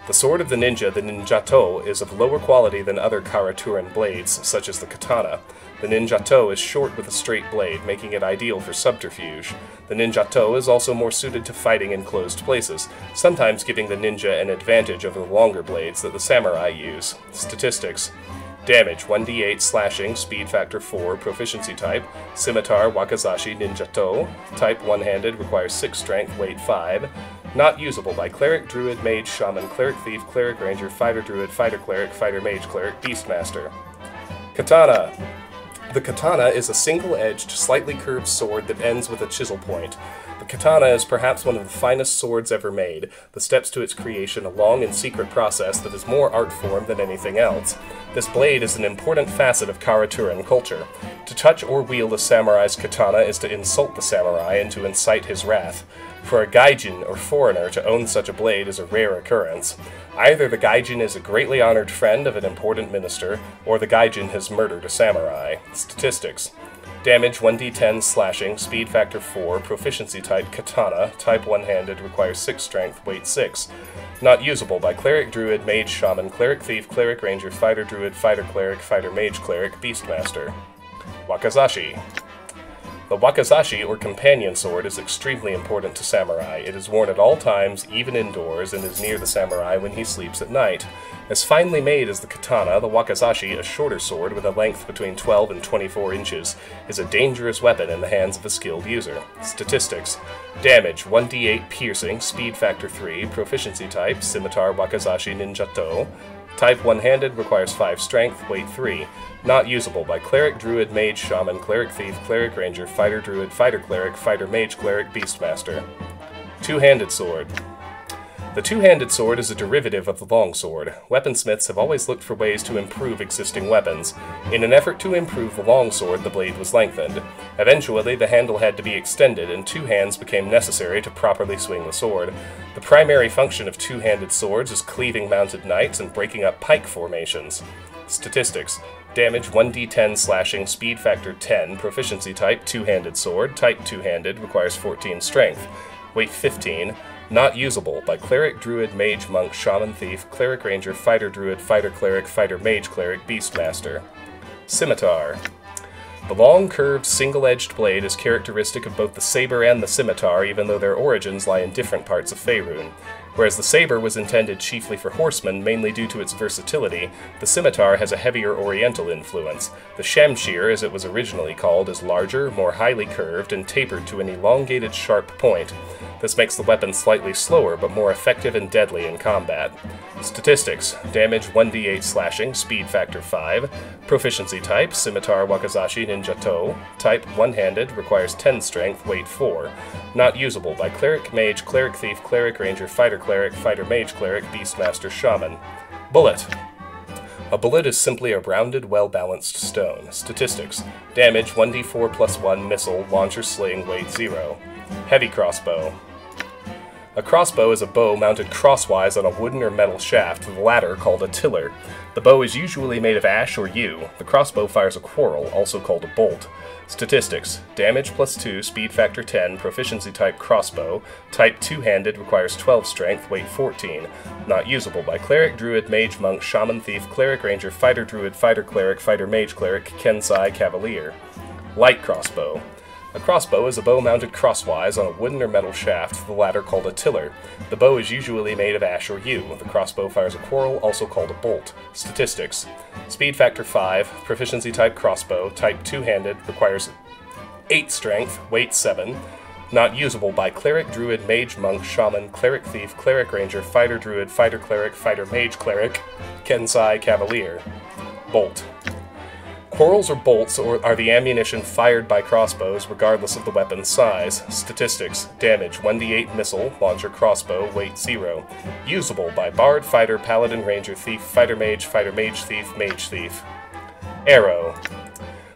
The sword of the ninjato, is of lower quality than other Karaturan blades, such as the katana. The ninjato is short with a straight blade, making it ideal for subterfuge. The ninjato is also more suited to fighting in closed places, sometimes giving the ninja an advantage over the longer blades that the samurai use. Statistics: Damage 1d8 slashing, speed factor 4, proficiency type, scimitar, wakizashi, ninjato, type one-handed, requires 6 strength, weight 5, not usable by cleric, druid, mage, shaman, cleric, thief, cleric, ranger, fighter, druid, fighter, mage, cleric, beastmaster. Katana. The katana is a single-edged, slightly curved sword that ends with a chisel point. The katana is perhaps one of the finest swords ever made, the steps to its creation a long and secret process that is more art form than anything else. This blade is an important facet of Karaturan culture. To touch or wield a samurai's katana is to insult the samurai and to incite his wrath. For a gaijin, or foreigner, to own such a blade is a rare occurrence. Either the gaijin is a greatly honored friend of an important minister, or the gaijin has murdered a samurai. Statistics: Damage 1d10 slashing, speed factor 4, proficiency type katana, type one-handed, requires 6 strength, weight 6. Not usable by cleric, druid, mage, shaman, cleric, thief, cleric, ranger, fighter, druid, fighter, mage, cleric, beastmaster. Wakizashi. The wakizashi, or companion sword, is extremely important to samurai. It is worn at all times, even indoors, and is near the samurai when he sleeps at night. As finely made as the katana, the wakizashi, a shorter sword with a length between 12 and 24 inches, is a dangerous weapon in the hands of a skilled user. Statistics: Damage 1d8 piercing, speed factor 3, proficiency type, scimitar, wakizashi, ninjato, Type one-handed, requires 5 strength, weight 3. Not usable by cleric, druid, mage, shaman, cleric thief, cleric ranger, fighter druid, fighter cleric, fighter mage, cleric, beastmaster. Two-handed sword. The two-handed sword is a derivative of the longsword. Weaponsmiths have always looked for ways to improve existing weapons. In an effort to improve the longsword, the blade was lengthened. Eventually, the handle had to be extended, and 2 hands became necessary to properly swing the sword. The primary function of two-handed swords is cleaving mounted knights and breaking up pike formations. Statistics. Damage 1d10 slashing, speed factor 10, proficiency type two-handed sword, type two-handed, requires 14 strength, weight 15. Not usable by cleric, druid, mage, monk, shaman, thief, cleric ranger, fighter druid, fighter cleric, fighter mage cleric, beastmaster. Scimitar. The long, curved, single-edged blade is characteristic of both the saber and the scimitar, even though their origins lie in different parts of Faerun. Whereas the saber was intended chiefly for horsemen, mainly due to its versatility, the scimitar has a heavier oriental influence. The shamshir, as it was originally called, is larger, more highly curved, and tapered to an elongated, sharp point. This makes the weapon slightly slower, but more effective and deadly in combat. Statistics. Damage 1d8 slashing, speed factor 5. Proficiency type, scimitar wakizashi ninja to. Type one-handed, requires 10 strength, weight 4. Not usable by cleric, mage, cleric thief, cleric ranger, fighter cleric, fighter mage cleric, beastmaster, shaman. Bullet. A bullet is simply a rounded, well-balanced stone. Statistics. Damage 1d4 plus 1, missile, launcher, sling, weight 0. Heavy crossbow. A crossbow is a bow mounted crosswise on a wooden or metal shaft, the latter called a tiller. The bow is usually made of ash or yew. The crossbow fires a quarrel, also called a bolt. Statistics. Damage plus 2, speed factor 10, proficiency type crossbow, type two-handed, requires 12 strength, weight 14. Not usable by cleric, druid, mage, monk, shaman, thief, cleric ranger, fighter druid, fighter cleric, fighter mage cleric, kensai, cavalier. Light crossbow. A crossbow is a bow mounted crosswise on a wooden or metal shaft, the latter called a tiller. The bow is usually made of ash or yew. The crossbow fires a quarrel, also called a bolt. Statistics. Speed factor 5, proficiency type crossbow, type two-handed, requires 8 strength, weight 7. Not usable by cleric, druid, mage, monk, shaman, cleric thief, cleric ranger, fighter druid, fighter cleric, fighter mage cleric, kensai, cavalier. Bolt. Quarrels or bolts are the ammunition fired by crossbows, regardless of the weapon's size. Statistics. Damage 1d8 missile, launcher crossbow, weight 0. Usable by bard, fighter, paladin, ranger, thief, fighter mage thief, mage thief. Arrow.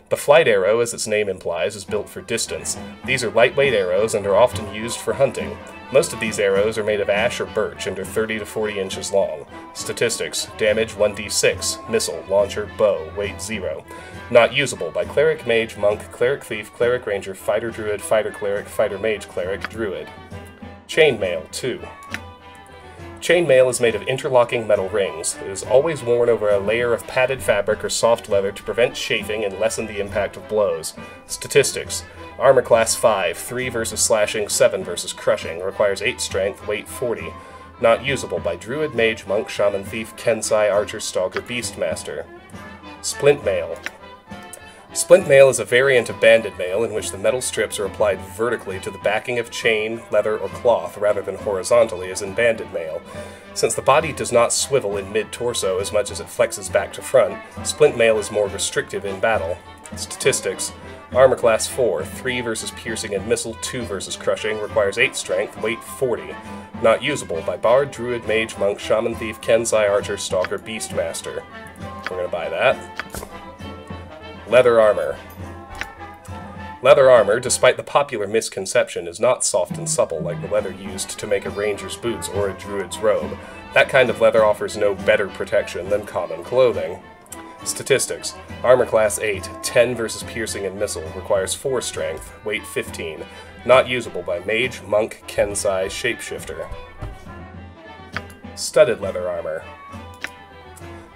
The flight arrow, as its name implies, is built for distance. These are lightweight arrows and are often used for hunting. Most of these arrows are made of ash or birch and are 30 to 40 inches long. Statistics. Damage 1d6, missile, launcher, bow, weight 0. Not usable by cleric, mage, monk, cleric thief, cleric ranger, fighter druid, fighter cleric, fighter mage cleric, druid. Chainmail 2. Chainmail is made of interlocking metal rings. It is always worn over a layer of padded fabric or soft leather to prevent chafing and lessen the impact of blows. Statistics. Armor class 5, 3 versus slashing, 7 versus crushing, requires 8 strength, weight 40. Not usable by druid, mage, monk, shaman, thief, kensai, archer, stalker, beastmaster. Splint mail. Splint mail is a variant of banded mail in which the metal strips are applied vertically to the backing of chain, leather, or cloth rather than horizontally as in banded mail. Since the body does not swivel in mid-torso as much as it flexes back to front, splint mail is more restrictive in battle. Statistics. Armor class 4, 3 versus piercing and missile, 2 versus crushing, requires 8 strength, weight 40. Not usable by bard, druid, mage, monk, shaman, thief, kensai, archer, stalker, beastmaster. We're gonna buy that. Leather armor. Leather armor, despite the popular misconception, is not soft and supple like the leather used to make a ranger's boots or a druid's robe. That kind of leather offers no better protection than common clothing. Statistics. Armor class 8, 10 versus piercing and missile, requires 4 strength, weight 15. Not usable by mage, monk, kensai, shapeshifter. Studded leather armor.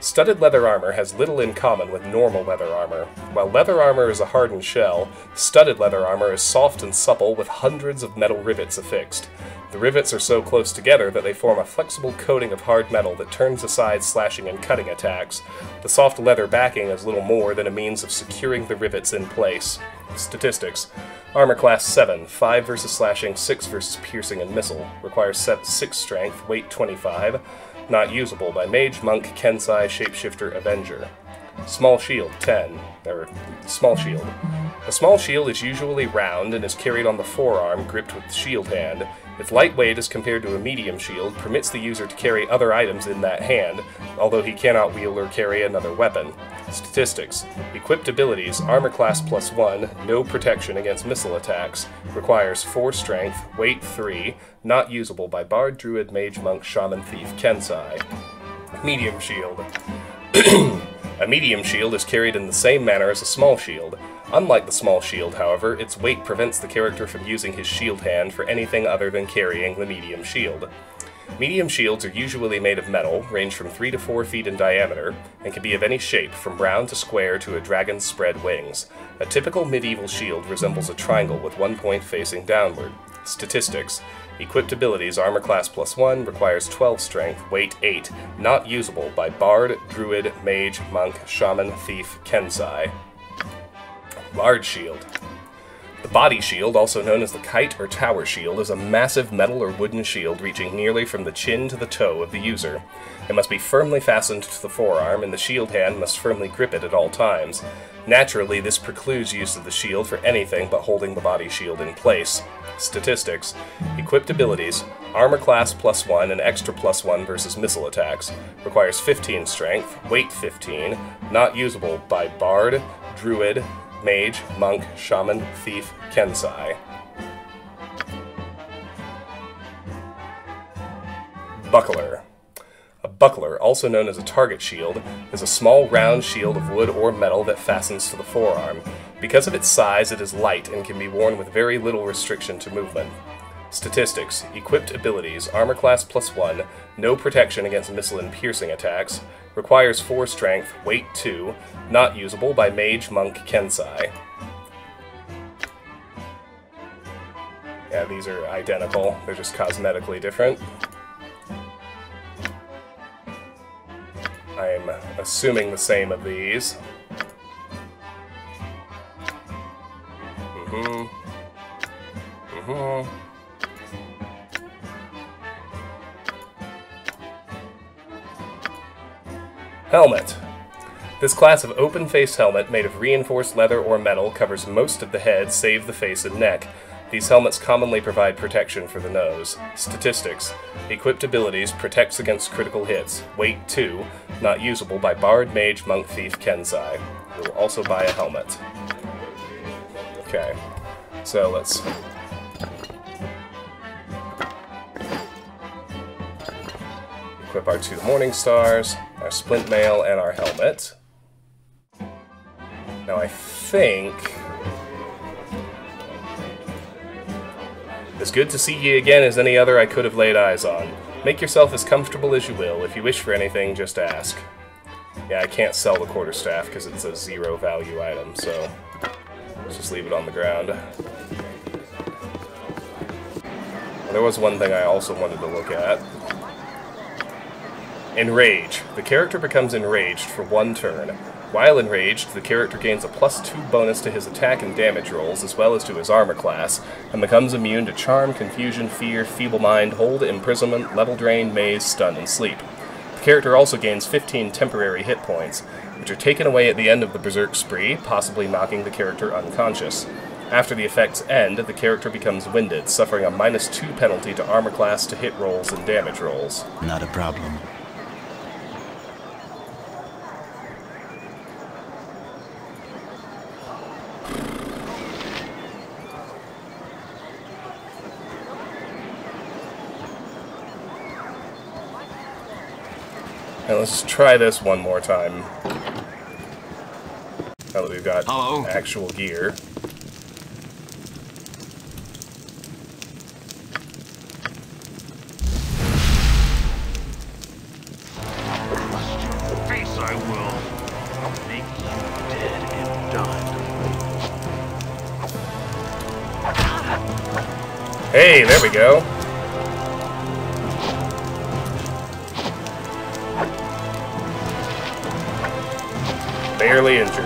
Studded leather armor has little in common with normal leather armor. While leather armor is a hardened shell, studded leather armor is soft and supple with hundreds of metal rivets affixed. The rivets are so close together that they form a flexible coating of hard metal that turns aside slashing and cutting attacks. The soft leather backing is little more than a means of securing the rivets in place. Statistics. Armor class 7, 5 versus slashing, 6 versus piercing and missile, requires 6 strength, weight 25. Not usable by Mage, Monk, Kensai, Shapeshifter, Avenger. Small shield, 10. Small shield. A small shield is usually round and is carried on the forearm, gripped with the shield hand. Its lightweight as compared to a medium shield permits the user to carry other items in that hand, although he cannot wield or carry another weapon. Statistics. Equipped abilities, Armor Class +1, no protection against missile attacks, requires 4 strength, weight 3, not usable by Bard, Druid, Mage, Monk, Shaman, Thief, Kensai. Medium shield. A medium shield is carried in the same manner as a small shield. Unlike the small shield, however, its weight prevents the character from using his shield hand for anything other than carrying the medium shield. Medium shields are usually made of metal, range from 3 to 4 feet in diameter, and can be of any shape, from round to square to a dragon's spread wings. A typical medieval shield resembles a triangle with one point facing downward. Statistics. Equipped abilities, Armor Class +1, requires 12 strength, weight 8, not usable by Bard, Druid, Mage, Monk, Shaman, Thief, Kensai. Large shield. The body shield, also known as the kite or tower shield, is a massive metal or wooden shield reaching nearly from the chin to the toe of the user. It must be firmly fastened to the forearm, and the shield hand must firmly grip it at all times. Naturally, this precludes use of the shield for anything but holding the body shield in place. Statistics. Equipped abilities. Armor Class +1 and extra +1 versus missile attacks. Requires 15 strength, weight 15, not usable by Bard, Druid, Mage, Monk, Shaman, Thief, Kensai. Buckler. A buckler, also known as a target shield, is a small round shield of wood or metal that fastens to the forearm. Because of its size, it is light and can be worn with very little restriction to movement. Statistics. Equipped abilities, Armor Class +1, no protection against missile and piercing attacks, requires 4 strength, weight 2, not usable by Mage, Monk, Kensai. Yeah, these are identical, they're just cosmetically different. I'm assuming the same of these. Helmet. This class of open-faced helmet made of reinforced leather or metal covers most of the head save the face and neck. These helmets commonly provide protection for the nose. Statistics. Equipped abilities, protects against critical hits. Weight 2, not usable by Bard, Mage, Monk, Thief, Kensai. We will also buy a helmet. Okay, so let's... equip our 2 Morning Stars, our Splint Mail, and our helmet. Now I think... as good to see ye again as any other I could have laid eyes on. Make yourself as comfortable as you will. If you wish for anything, just ask. Yeah, I can't sell the quarterstaff because it's a 0 value item, so let's just leave it on the ground. There was one thing I also wanted to look at. Enrage. The character becomes enraged for 1 turn. While enraged, the character gains a +2 bonus to his attack and damage rolls, as well as to his armor class, and becomes immune to Charm, Confusion, Fear, Feeble Mind, Hold, Imprisonment, Level Drain, Maze, Stun, and Sleep. The character also gains 15 temporary hit points, which are taken away at the end of the Berserk Spree, possibly knocking the character unconscious. After the effects end, the character becomes winded, suffering a -2 penalty to armor class, to hit rolls, and damage rolls. Not a problem. Now let's try this one more time. Now that we've got actual gear. Face I will. I'll make you dead and done. Hey, there we go. Barely injured.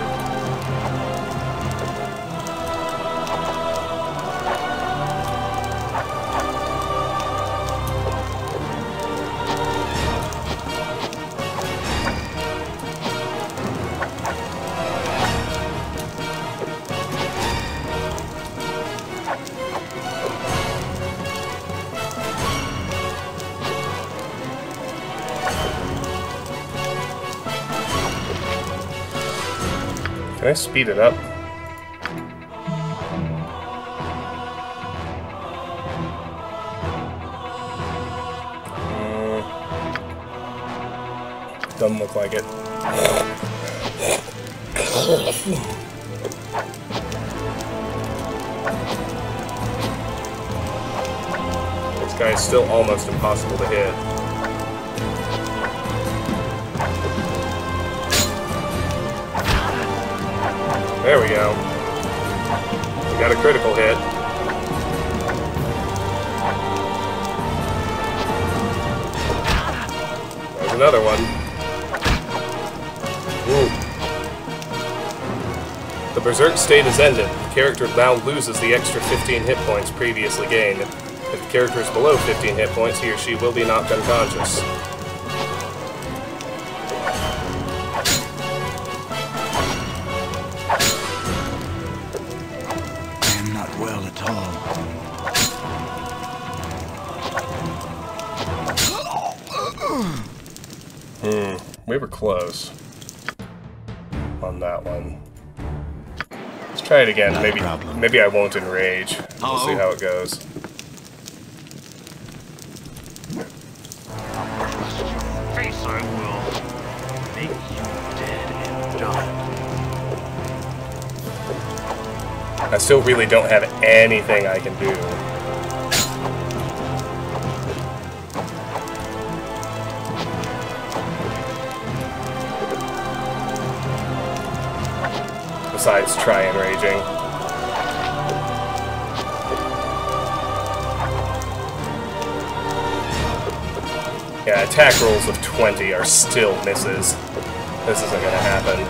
Can I speed it up? Doesn't look like it. This guy's still almost impossible to hit. There we go. We got a critical hit. There's another one. Ooh. The Berserk state is ended. The character now loses the extra 15 hit points previously gained. If the character is below 15 hit points, he or she will be knocked unconscious. I am not well at all. We were close on that one. Let's try it again. Maybe I won't enrage. We'll see how it goes. Face I will make you dead and done. I still really don't have anything I can do. Besides try enraging. Yeah, attack rolls of 20 are still misses. This isn't gonna happen.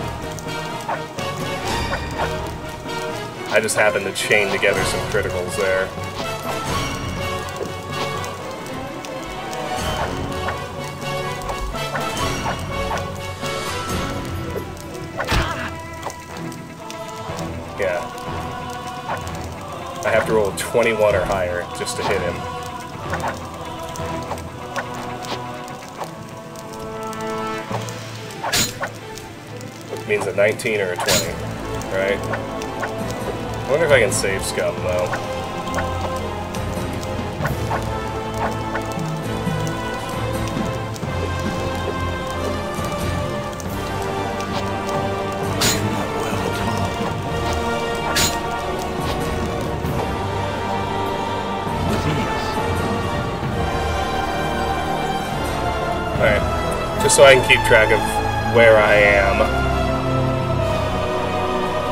I just happened to chain together some criticals there. Yeah. I have to roll a 21 or higher just to hit him. Means a 19 or a 20, right? I wonder if I can save scum, though. Alright, just so I can keep track of where I am.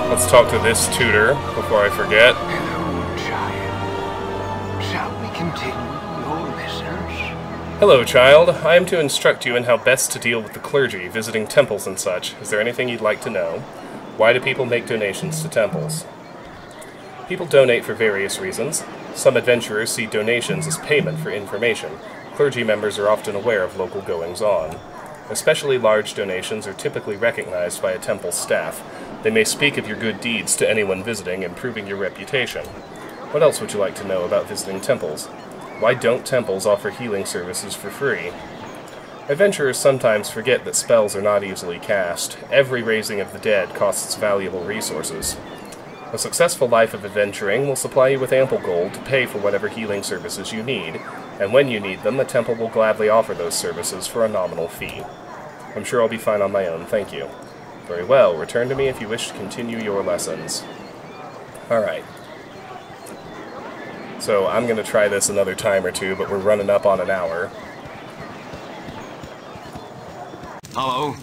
Let's talk to this tutor before I forget. Hello, child. Shall we continue your lessons? Hello, child. I am to instruct you in how best to deal with the clergy, visiting temples and such. Is there anything you'd like to know? Why do people make donations to temples? People donate for various reasons. Some adventurers see donations as payment for information. Clergy members are often aware of local goings-on. Especially large donations are typically recognized by a temple staff. They may speak of your good deeds to anyone visiting, improving your reputation. What else would you like to know about visiting temples? Why don't temples offer healing services for free? Adventurers sometimes forget that spells are not easily cast. Every raising of the dead costs valuable resources. A successful life of adventuring will supply you with ample gold to pay for whatever healing services you need, and when you need them, the temple will gladly offer those services for a nominal fee. I'm sure I'll be fine on my own, thank you. Very well, return to me if you wish to continue your lessons. Alright. So, I'm going to try this another time or two, but we're running up on an hour. Hello?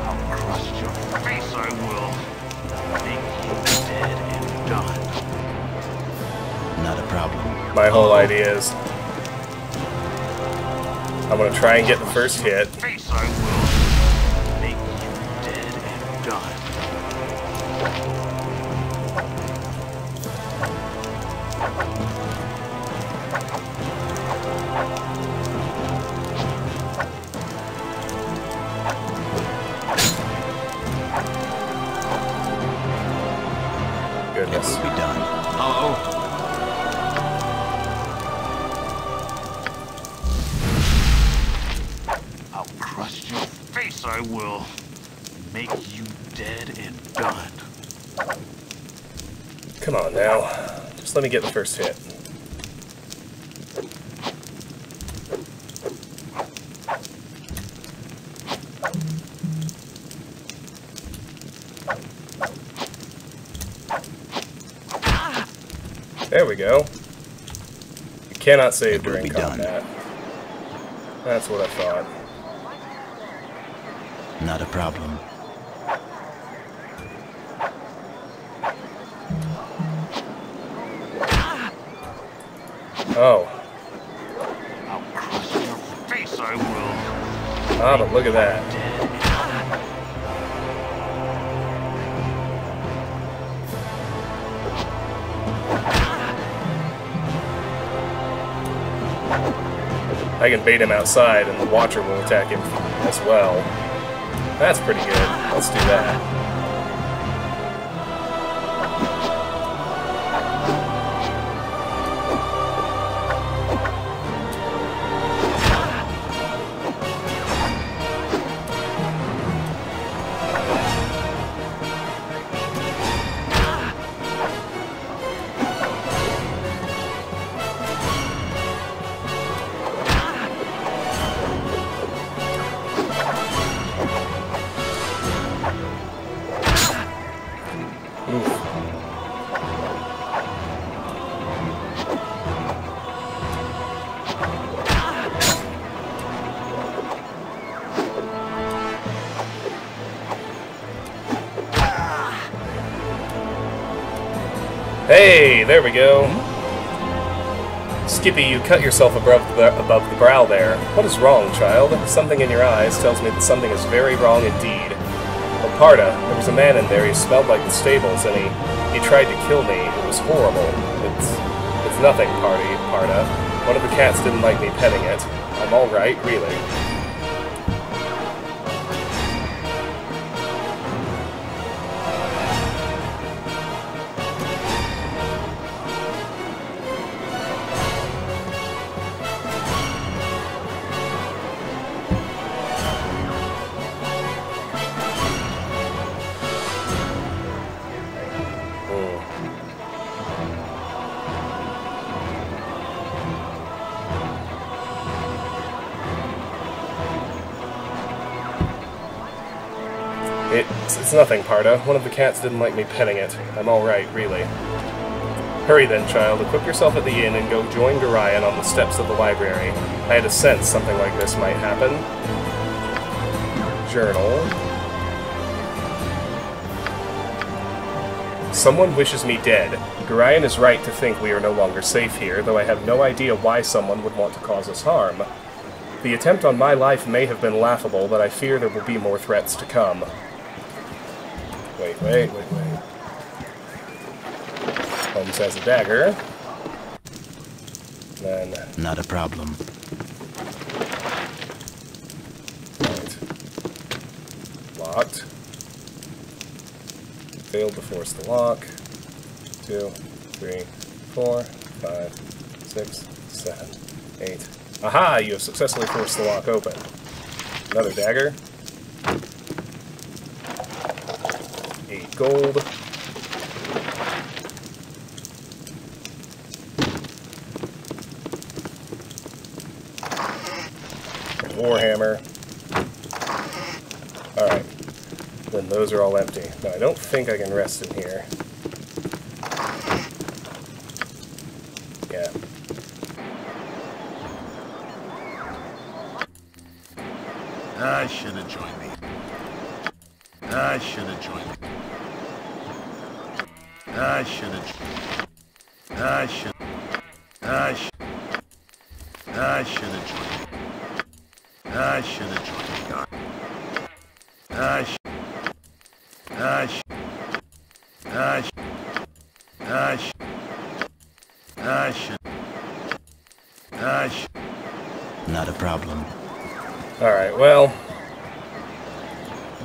I'll crust your face, I will. Make you dead and done. Not a problem. My whole idea is I'm going to try and get the first hit. Face, I will. Make you dead and done. Goodness. It will be done. Hello? will make you dead and done. Come on now. Just let me get the first hit. There we go. You cannot save during combat. That's what I thought. Not a problem. Oh. I'll crush your face, I will. Ah, but look at that. I can bait him outside and the Watcher will attack him as well. That's pretty good. Let's do that. Hey, there we go. Skippy, you cut yourself above the brow there. What is wrong, child? Something in your eyes tells me that something is very wrong indeed. Well, Parda, there was a man in there. He smelled like the stables, and he tried to kill me. It was horrible. It's nothing, Parda. One of the cats didn't like me petting it. I'm all right, really. It's nothing, Parda. One of the cats didn't like me petting it. I'm all right, really. Hurry then, child. Equip yourself at the inn and go join Gorion on the steps of the library. I had a sense something like this might happen. Journal. Someone wishes me dead. Gorion is right to think we are no longer safe here, though I have no idea why someone would want to cause us harm. The attempt on my life may have been laughable, but I fear there will be more threats to come. Wait. Holmes has a dagger. Then... Not a problem. Right. Locked. Failed to force the lock. 2, 3, 4, 5, 6, 7, 8. Aha! You have successfully forced the lock open. Another dagger. 8 gold. Warhammer. Alright. Then those are all empty. Now I don't think I can rest in here. Yeah. I should have joined me. I should have joined me. I should have. I should. I should. I should have joined me. I should have joined me. I should. I should. I should. I should. I should. I should. Not a problem. Alright, well,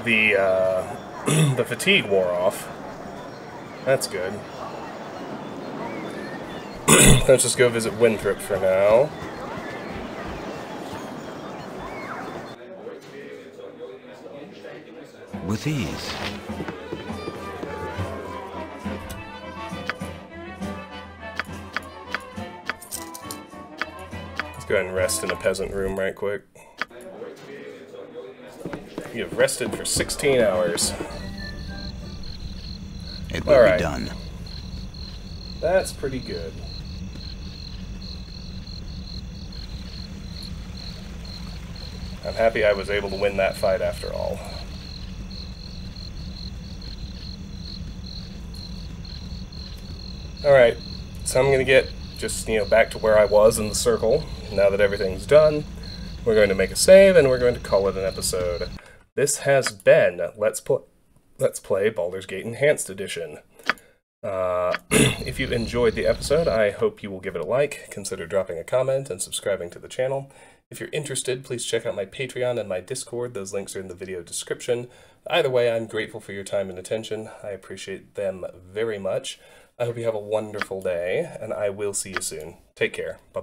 the fatigue wore off. That's good. Let's just go visit Winthrop for now. with ease. Let's go ahead and rest in a peasant room right quick. You have rested for 16 hours. It will Alright. be done. That's pretty good. I'm happy I was able to win that fight after all. Alright, so I'm going to get just, back to where I was in the circle. Now that everything's done, we're going to make a save and we're going to call it an episode. This has been Let's Play Baldur's Gate Enhanced Edition. If you enjoyed the episode, I hope you will give it a like, consider dropping a comment, and subscribing to the channel. If you're interested, please check out my Patreon and my Discord. Those links are in the video description. Either way, I'm grateful for your time and attention. I appreciate them very much. I hope you have a wonderful day, and I will see you soon. Take care. Bye.